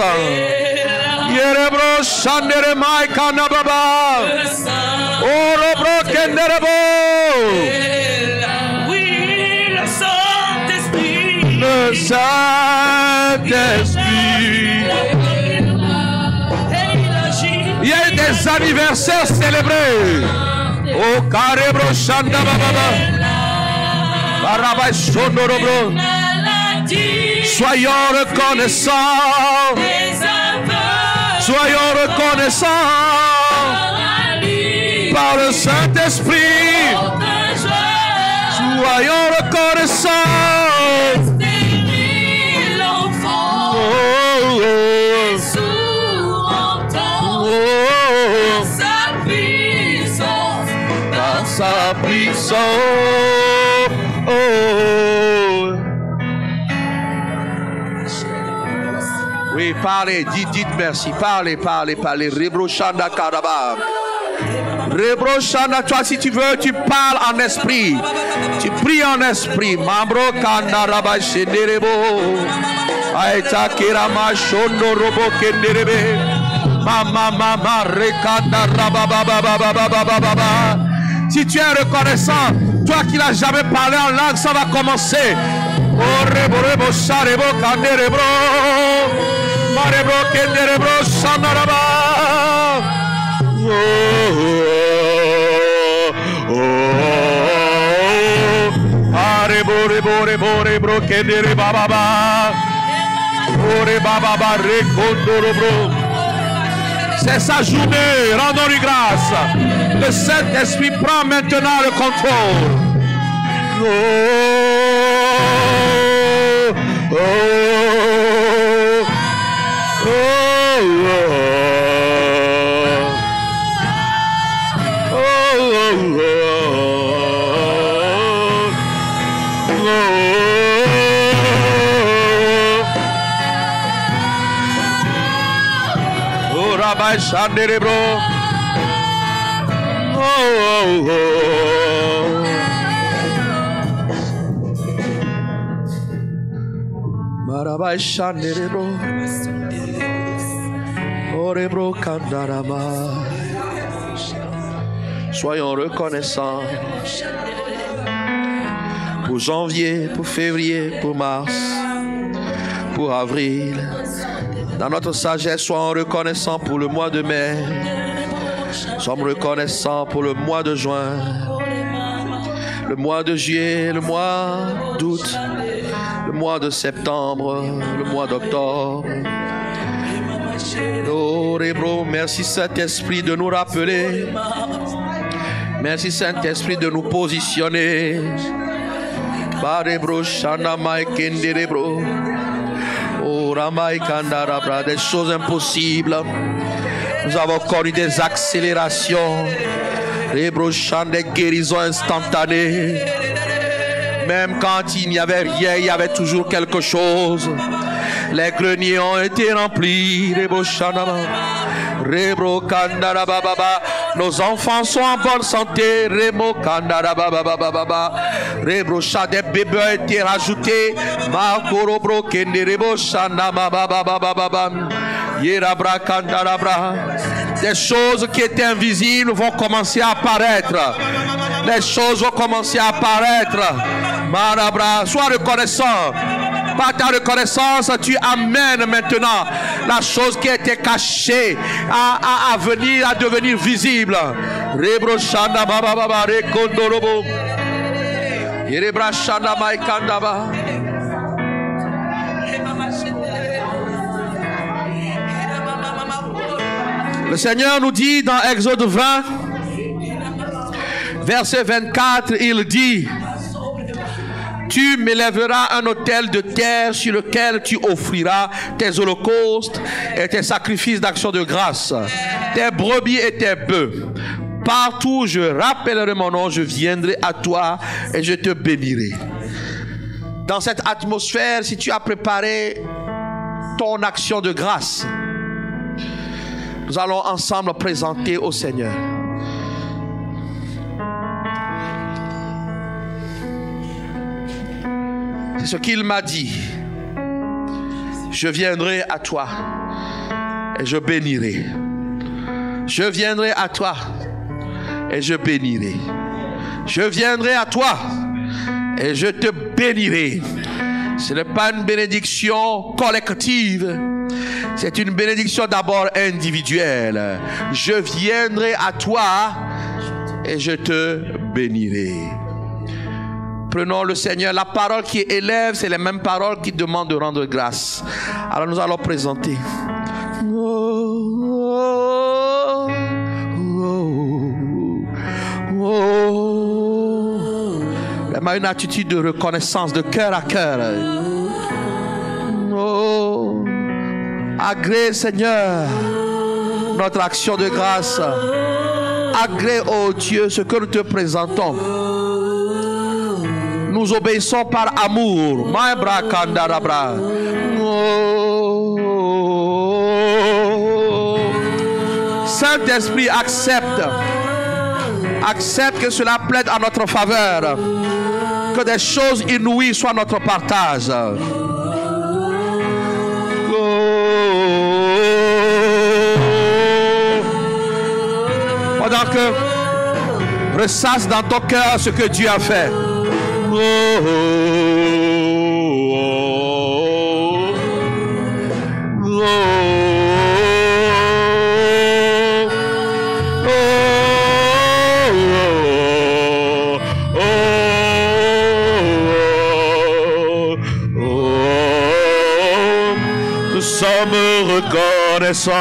Yerebro Shandere Mai Kanababa. Le Saint. Orobro Kenderebo. Oui, le Saint-Esprit. Le Saint-Esprit. Il y a eu des anniversaires célébrés. Oh, Karebro Shandababa. Barabai Sondorobro. Soyons reconnaissants. Soyons reconnaissants par le Saint-Esprit. Soyons reconnaissants. Oh, oh, par sa puissance. Oh. Oui, parlez, dites merci, parlez. Rebrochanda Karaba. Rebrochanda, toi si tu veux, tu parles en esprit. Tu pries en esprit. Mambro Kandaraba Shenderebo. Aïta Kirama Shondo Robo Kenderebe. Mama Rekanda Rababababababababa. Si tu es reconnaissant, toi qui n'as jamais parlé en langue, ça va commencer. Oh, Rebo Sharebo Kanderebro. Marebro Kenderebro Shanaraba. Oh, oh, oh. Rebo Kenderebro Baba. Ore Baba Rekondorobro. C'est sa journée, rendons-lui grâce. Le Saint-Esprit prend maintenant le contrôle. Oh, oh, oh, Rabbi Shanderebro. Oh, oh, oh. Marabai Shanderebro. Orebro Kandarama. Soyons reconnaissants pour janvier, pour février, pour mars, pour avril. Dans notre sagesse, soyons reconnaissants pour le mois de mai. Sommes reconnaissants pour le mois de juin, le mois de juillet, le mois d'août, le mois de septembre, le mois d'octobre. Oh, Rébro, merci Saint-Esprit de nous rappeler. Merci Saint-Esprit de nous positionner. Barebro, Shanamai, Kenderebro. Oh, Ramai, Kandarabra, des choses impossibles. Nous avons connu des accélérations, des brochants, des guérisons instantanées. Même quand il n'y avait rien, il y avait toujours quelque chose. Les greniers ont été remplis. Nos enfants sont en bonne santé. Des bébés ont été rajoutés. Des choses qui étaient invisibles vont commencer à apparaître. Les choses vont commencer à apparaître. Marabra, sois reconnaissant. Par ta reconnaissance, tu amènes maintenant la chose qui était cachée à venir, à devenir visible. Rebro Shanda Baba Baba Rekondorobo. Yerebra Shanda Maikandaba. Le Seigneur nous dit dans Exode 20, verset 24, il dit: tu m'élèveras un autel de terre sur lequel tu offriras tes holocaustes et tes sacrifices d'action de grâce, tes brebis et tes bœufs. Partout où je rappellerai mon nom, je viendrai à toi et je te bénirai. Dans cette atmosphère, si tu as préparé ton action de grâce, nous allons ensemble présenter au Seigneur. C'est ce qu'il m'a dit. Je viendrai à toi et et je bénirai. Je viendrai à toi et je bénirai. Je viendrai à toi et je te bénirai. Ce n'est pas une bénédiction collective. C'est une bénédiction d'abord individuelle. Je viendrai à toi et je te bénirai. Prenons le Seigneur. La parole qui élève, c'est les mêmes paroles qui demandent de rendre grâce. Alors nous allons présenter. Vraiment une attitude de reconnaissance, de cœur à cœur. Agrée, Seigneur, notre action de grâce. Agrée, oh Dieu, ce que nous te présentons. Nous obéissons par amour. Saint-Esprit, accepte. Accepte que cela plaide en notre faveur. Que des choses inouïes soient notre partage. Pendant que ressasse dans ton cœur ce que Dieu a fait. Nous sommes reconnaissants.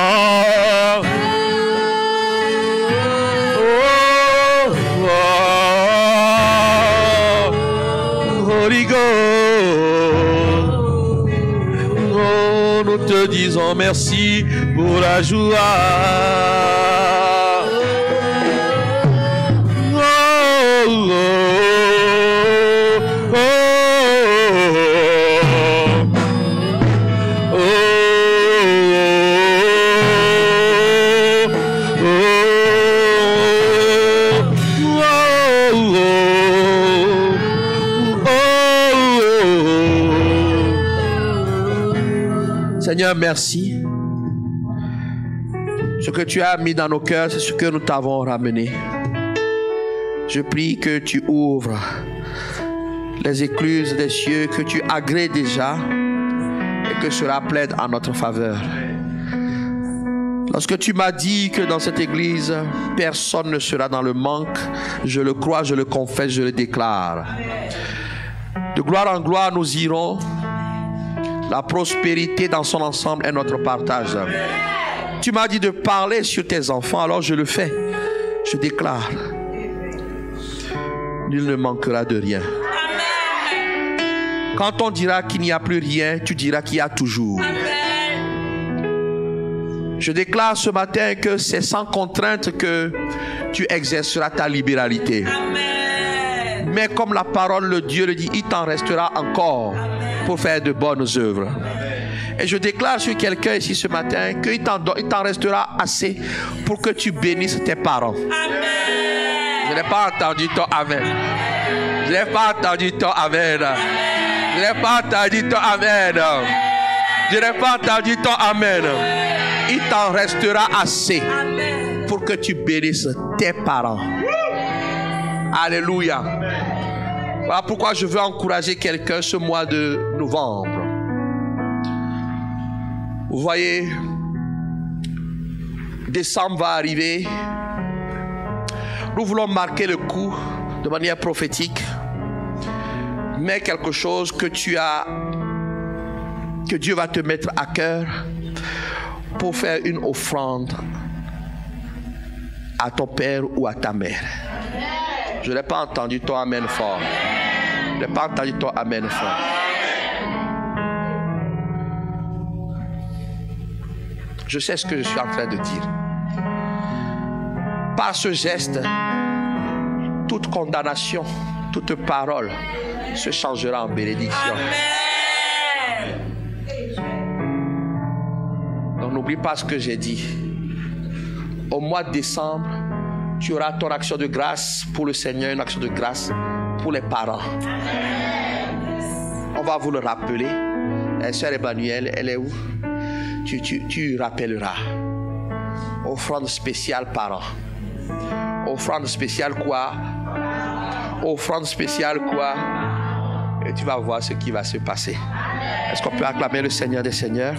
Holy Ghost, oh, nous te disons merci pour la joie. Oh, oh, oh, oh, Seigneur, merci. Ce que tu as mis dans nos cœurs, c'est ce que nous t'avons ramené. Je prie que tu ouvres les écluses des cieux, que tu agrées déjà et que cela plaide en notre faveur. Lorsque tu m'as dit que dans cette église, personne ne sera dans le manque, je le crois, je le confesse, je le déclare. De gloire en gloire, nous irons. La prospérité dans son ensemble est notre partage. Tu m'as dit de parler sur tes enfants, alors je le fais. Je déclare. Nul ne manquera de rien. Quand on dira qu'il n'y a plus rien, tu diras qu'il y a toujours. Je déclare ce matin que c'est sans contrainte que tu exerceras ta libéralité. Mais comme la parole de Dieu le dit, il t'en restera encore pour faire de bonnes œuvres. Et je déclare sur quelqu'un ici ce matin qu'il t'en restera assez pour que tu bénisses tes parents. Amen. Je n'ai pas entendu ton amen. Je n'ai pas entendu ton amen. Je n'ai pas entendu ton amen. Je n'ai pas entendu ton amen. Il t'en restera assez pour que tu bénisses tes parents. Alléluia. Voilà pourquoi je veux encourager quelqu'un ce mois de novembre. Vous voyez, décembre va arriver. Nous voulons marquer le coup de manière prophétique. Mais quelque chose que Dieu va te mettre à cœur pour faire une offrande à ton père ou à ta mère. Je n'ai pas entendu ton amen fort. Je n'ai pas entendu ton amen fort. Je sais ce que je suis en train de dire. Par ce geste, toute condamnation, toute parole se changera en bénédiction. Amen. Donc n'oublie pas ce que j'ai dit. Au mois de décembre, tu auras ton action de grâce pour le Seigneur, une action de grâce pour les parents. On va vous le rappeler. La sœur Emmanuel, elle est où? tu rappelleras. Offrande spéciale par an. Offrande spéciale quoi? Offrande spéciale quoi? Et tu vas voir ce qui va se passer. Est-ce qu'on peut acclamer le Seigneur des Seigneurs?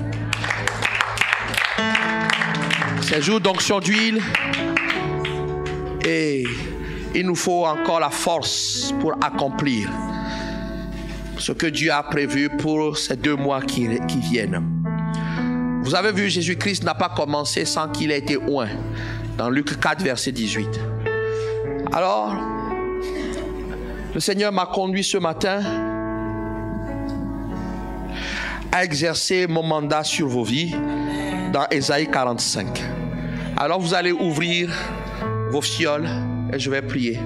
Ces jours d'onction d'huile. Et il nous faut encore la force pour accomplir ce que Dieu a prévu pour ces 2 mois qui viennent. Vous avez vu, Jésus-Christ n'a pas commencé sans qu'il ait été oint. Dans Luc 4, verset 18. Alors, le Seigneur m'a conduit ce matin à exercer mon mandat sur vos vies dans Ésaïe 45. Alors vous allez ouvrir vos fioles et je vais prier.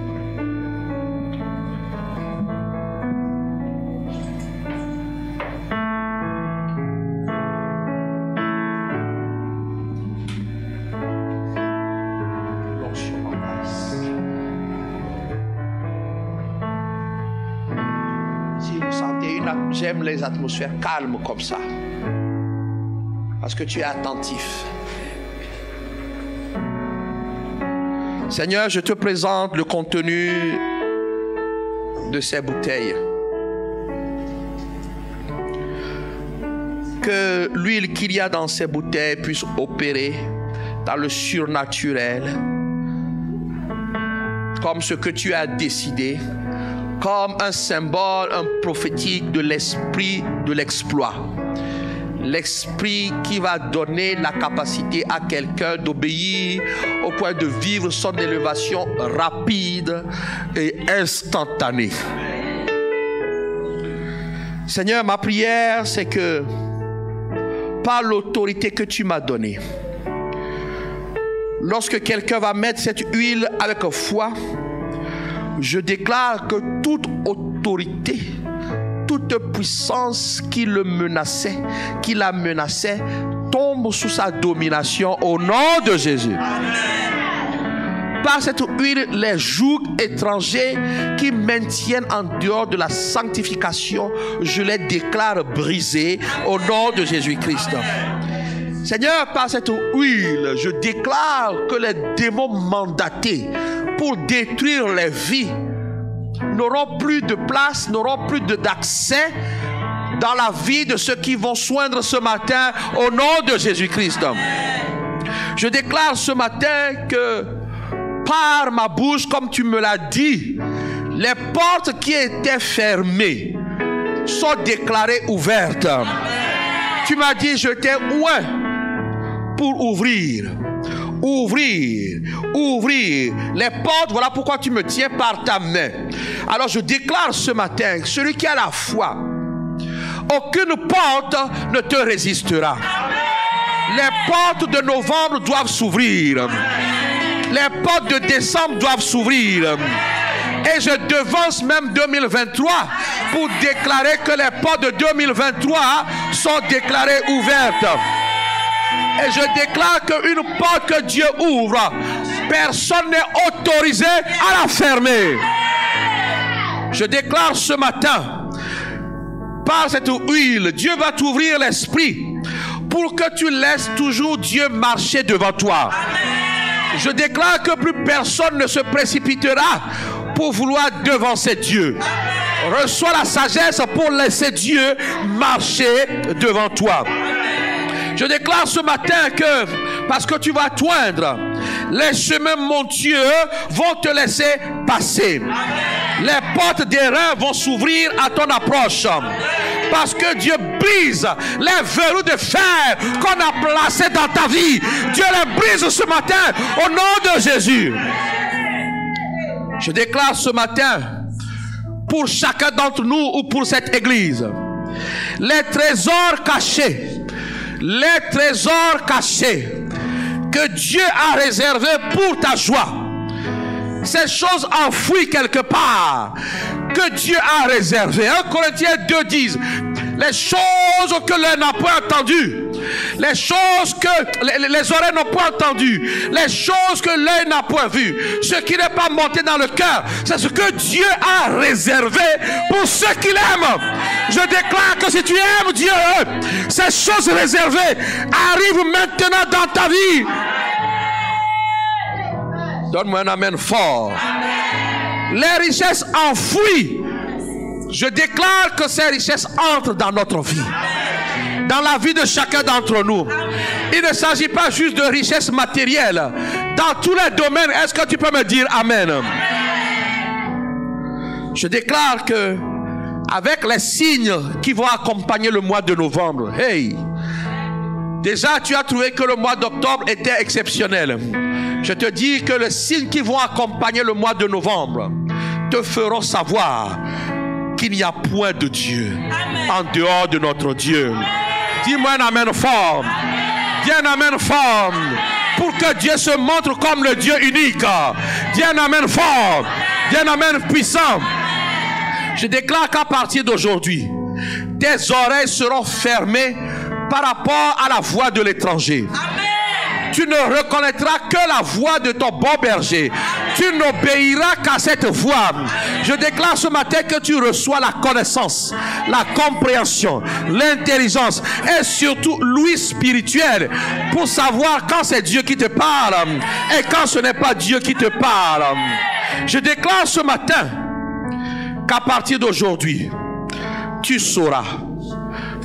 J'aime les atmosphères calmes comme ça. Parce que tu es attentif. Seigneur, je te présente le contenu de ces bouteilles. Que l'huile qu'il y a dans ces bouteilles puisse opérer dans le surnaturel. Comme ce que tu as décidé. Comme un symbole, un prophétique de l'esprit de l'exploit. L'esprit qui va donner la capacité à quelqu'un d'obéir au point de vivre son élévation rapide et instantanée. Seigneur, ma prière, c'est que par l'autorité que tu m'as donnée, lorsque quelqu'un va mettre cette huile avec foi, je déclare que toute autorité, toute puissance qui le menaçait, qui la menaçait, tombe sous sa domination au nom de Jésus. Par cette huile, les jougs étrangers qui maintiennent en dehors de la sanctification, je les déclare brisés au nom de Jésus-Christ. Seigneur, par cette huile, je déclare que les démons mandatés pour détruire les vies n'auront plus de place, n'auront plus d'accès dans la vie de ceux qui vont soindre ce matin au nom de Jésus-Christ. Je déclare ce matin que par ma bouche, comme tu me l'as dit, les portes qui étaient fermées sont déclarées ouvertes. Tu m'as dit, je t'ai oint pour ouvrir. Ouvrir les portes. Voilà pourquoi tu me tiens par ta main. Alors je déclare ce matin, celui qui a la foi, aucune porte ne te résistera. Les portes de novembre doivent s'ouvrir. Les portes de décembre doivent s'ouvrir. Et je devance même 2023 pour déclarer que les portes de 2023 sont déclarées ouvertes. Et je déclare qu'une porte que Dieu ouvre, personne n'est autorisé à la fermer. Je déclare ce matin, par cette huile, Dieu va t'ouvrir l'esprit pour que tu laisses toujours Dieu marcher devant toi. Je déclare que plus personne ne se précipitera pour vouloir devancer Dieu. Reçois la sagesse pour laisser Dieu marcher devant toi. Je déclare ce matin que, parce que tu vas t'oindre, les chemins montueux vont te laisser passer. Les portes des reins vont s'ouvrir à ton approche. Parce que Dieu brise les verrous de fer qu'on a placés dans ta vie. Dieu les brise ce matin au nom de Jésus. Je déclare ce matin, pour chacun d'entre nous ou pour cette église, les trésors cachés que Dieu a réservés pour ta joie, ces choses enfouies quelque part que Dieu a réservées. 1 Corinthiens 2 disent, les choses que l'œil n'a pas entendues, les choses que les oreilles n'ont pas entendues, les choses que l'œil n'a pas vues, ce qui n'est pas monté dans le cœur, c'est ce que Dieu a réservé pour ceux qui l'aiment. Je déclare que si tu aimes Dieu, ces choses réservées arrivent maintenant dans ta vie. Donne-moi un amen fort. Les richesses enfouies, je déclare que ces richesses entrent dans notre vie, dans la vie de chacun d'entre nous. Il ne s'agit pas juste de richesses matérielles. Dans tous les domaines, est-ce que tu peux me dire amen? Je déclare que avec les signes qui vont accompagner le mois de novembre, hey, déjà tu as trouvé que le mois d'octobre était exceptionnel. Je te dis que les signes qui vont accompagner le mois de novembre te feront savoir qu'il n'y a point de Dieu en dehors de notre Dieu. Dis-moi un amen fort. Dis un amen fort. Pour que Dieu se montre comme le Dieu unique. Dis un amen fort. Dis un amen puissant. Je déclare qu'à partir d'aujourd'hui, tes oreilles seront fermées par rapport à la voix de l'étranger. Tu ne reconnaîtras que la voix de ton bon berger. Tu n'obéiras qu'à cette voix. Je déclare ce matin que tu reçois la connaissance, la compréhension, l'intelligence et surtout l'ouïe spirituelle pour savoir quand c'est Dieu qui te parle et quand ce n'est pas Dieu qui te parle. Je déclare ce matin qu'à partir d'aujourd'hui, tu sauras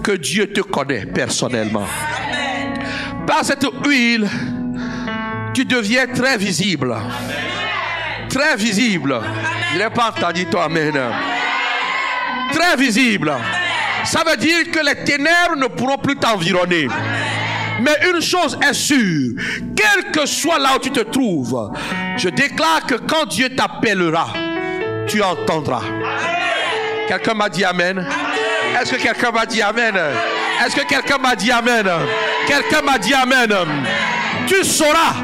que Dieu te connaît personnellement. Par cette huile, tu deviens très visible. Très visible. Je n'ai pas entendu toi, amen. Très visible. Ça veut dire que les ténèbres ne pourront plus t'environner. Mais une chose est sûre, quel que soit là où tu te trouves, je déclare que quand Dieu t'appellera, tu entendras. Quelqu'un m'a dit amen? Est-ce que quelqu'un m'a dit amen? Est-ce que quelqu'un m'a dit amen? Quelqu'un m'a dit amen. Tu sauras.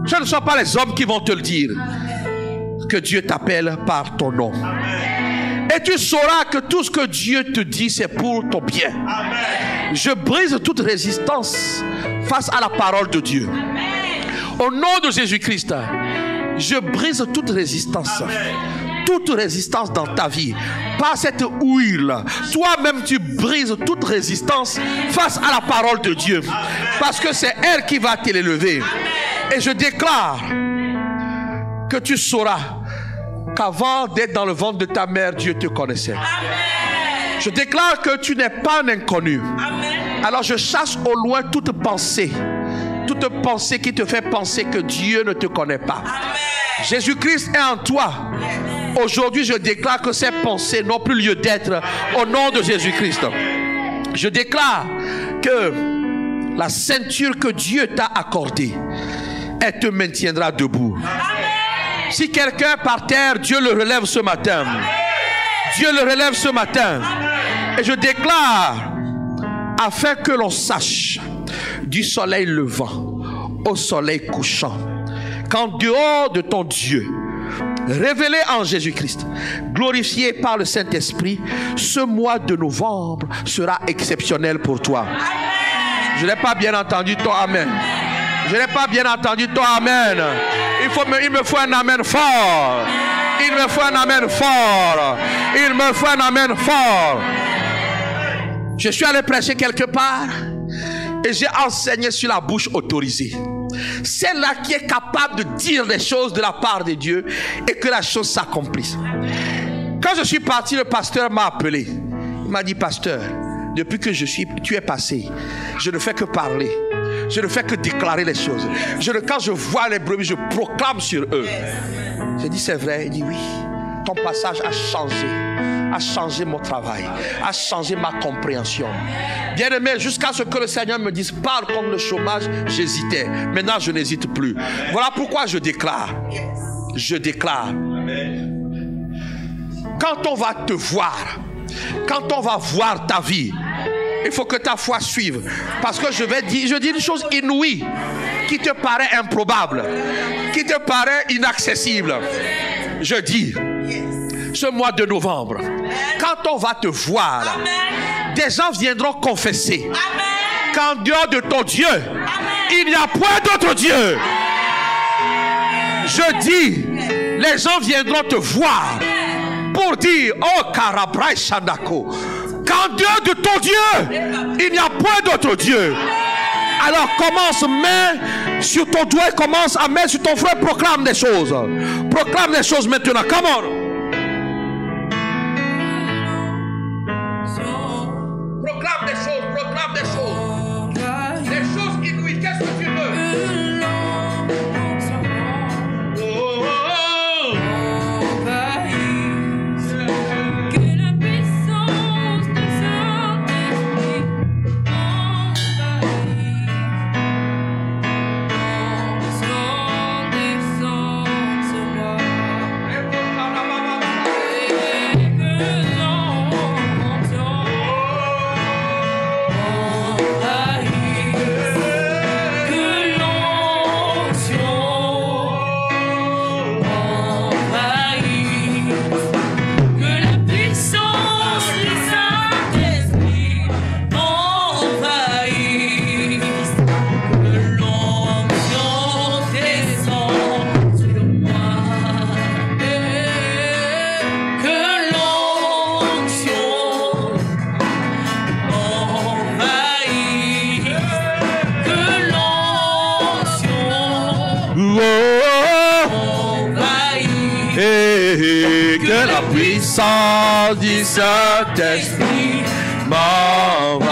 Ce ne sont pas les hommes qui vont te le dire, que Dieu t'appelle par ton nom. Et tu sauras que tout ce que Dieu te dit, c'est pour ton bien. Je brise toute résistance face à la parole de Dieu. Au nom de Jésus-Christ, je brise toute résistance. Toute résistance dans ta vie. Par cette huile, toi-même tu brises toute résistance face à la parole de Dieu. Parce que c'est elle qui va t'élever. Et je déclare que tu sauras qu'avant d'être dans le ventre de ta mère, Dieu te connaissait. Je déclare que tu n'es pas un inconnu. Alors je chasse au loin toute pensée qui te fait penser que Dieu ne te connaît pas. Jésus-Christ est en toi. Aujourd'hui, je déclare que ces pensées n'ont plus lieu d'être au nom de Jésus-Christ. Je déclare que la ceinture que Dieu t'a accordée, elle te maintiendra debout. Si quelqu'un est par terre, Dieu le relève ce matin. Dieu le relève ce matin. Et je déclare, afin que l'on sache du soleil levant au soleil couchant, qu'en dehors de ton Dieu, révélé en Jésus-Christ, glorifié par le Saint-Esprit, ce mois de novembre sera exceptionnel pour toi. Je n'ai pas bien entendu ton amen. Je n'ai pas bien entendu ton amen. Il me faut un amen fort. Il me faut un amen fort. Il me faut un amen fort. Je suis allé prêcher quelque part et j'ai enseigné sur la bouche autorisée. Celle-là qui est capable de dire les choses de la part de Dieu et que la chose s'accomplisse. Quand je suis parti, le pasteur m'a appelé. Il m'a dit, pasteur, depuis que tu es passé, je ne fais que parler. Je ne fais que déclarer les choses. Quand je vois les brebis, je proclame sur eux. J'ai dit, c'est vrai. Il dit, oui, ton passage a changé mon travail, a changé ma compréhension. Bien-aimé, jusqu'à ce que le Seigneur me dise, parle comme le chômage, j'hésitais. Maintenant, je n'hésite plus. Voilà pourquoi je déclare. Je déclare. Quand on va te voir, quand on va voir ta vie, il faut que ta foi suive. Parce que je dis une chose inouïe, qui te paraît improbable, qui te paraît inaccessible. Je dis, ce mois de novembre, quand on va te voir, des gens viendront confesser qu'en dehors de ton Dieu, il n'y a point d'autre Dieu. Je dis, les gens viendront te voir pour dire, oh Karabrai Shandako, qu'en dehors de ton Dieu, il n'y a point d'autre Dieu. Alors commence, mets sur ton doigt, commence à mettre sur ton frère, proclame des choses. Proclame des choses maintenant. Come on. Proclame des choses, proclame des choses. Des choses inouïes, qu'est-ce que tu veux? Que la puissance du Saint-Esprit m'envahisse.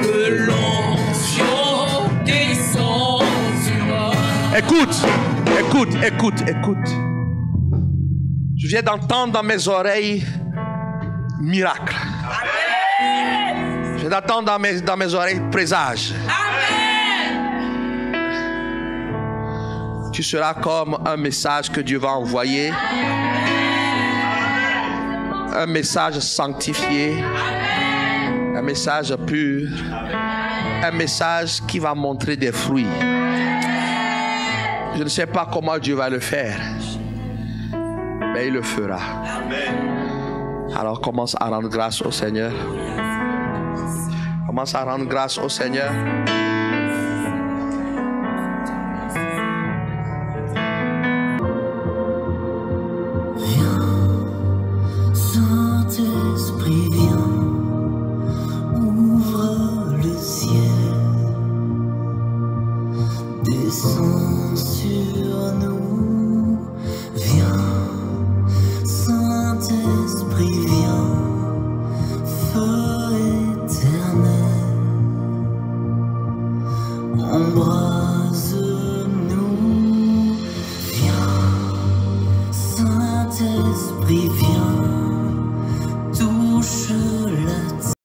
Que l'onction descende sur moi. Écoute, écoute, écoute, écoute. Je viens d'entendre dans mes oreilles miracle. Je viens d'entendre dans mes oreilles présage. Tu seras comme un message que Dieu va envoyer. Un message sanctifié. Un message pur. Un message qui va montrer des fruits. Je ne sais pas comment Dieu va le faire. Mais il le fera. Alors commence à rendre grâce au Seigneur. Commence à rendre grâce au Seigneur. Saint-Esprit, viens, ouvre le ciel, descends sur nous, viens, Saint-Esprit, viens, feu éternel, embrase-nous, viens, Saint-Esprit, viens.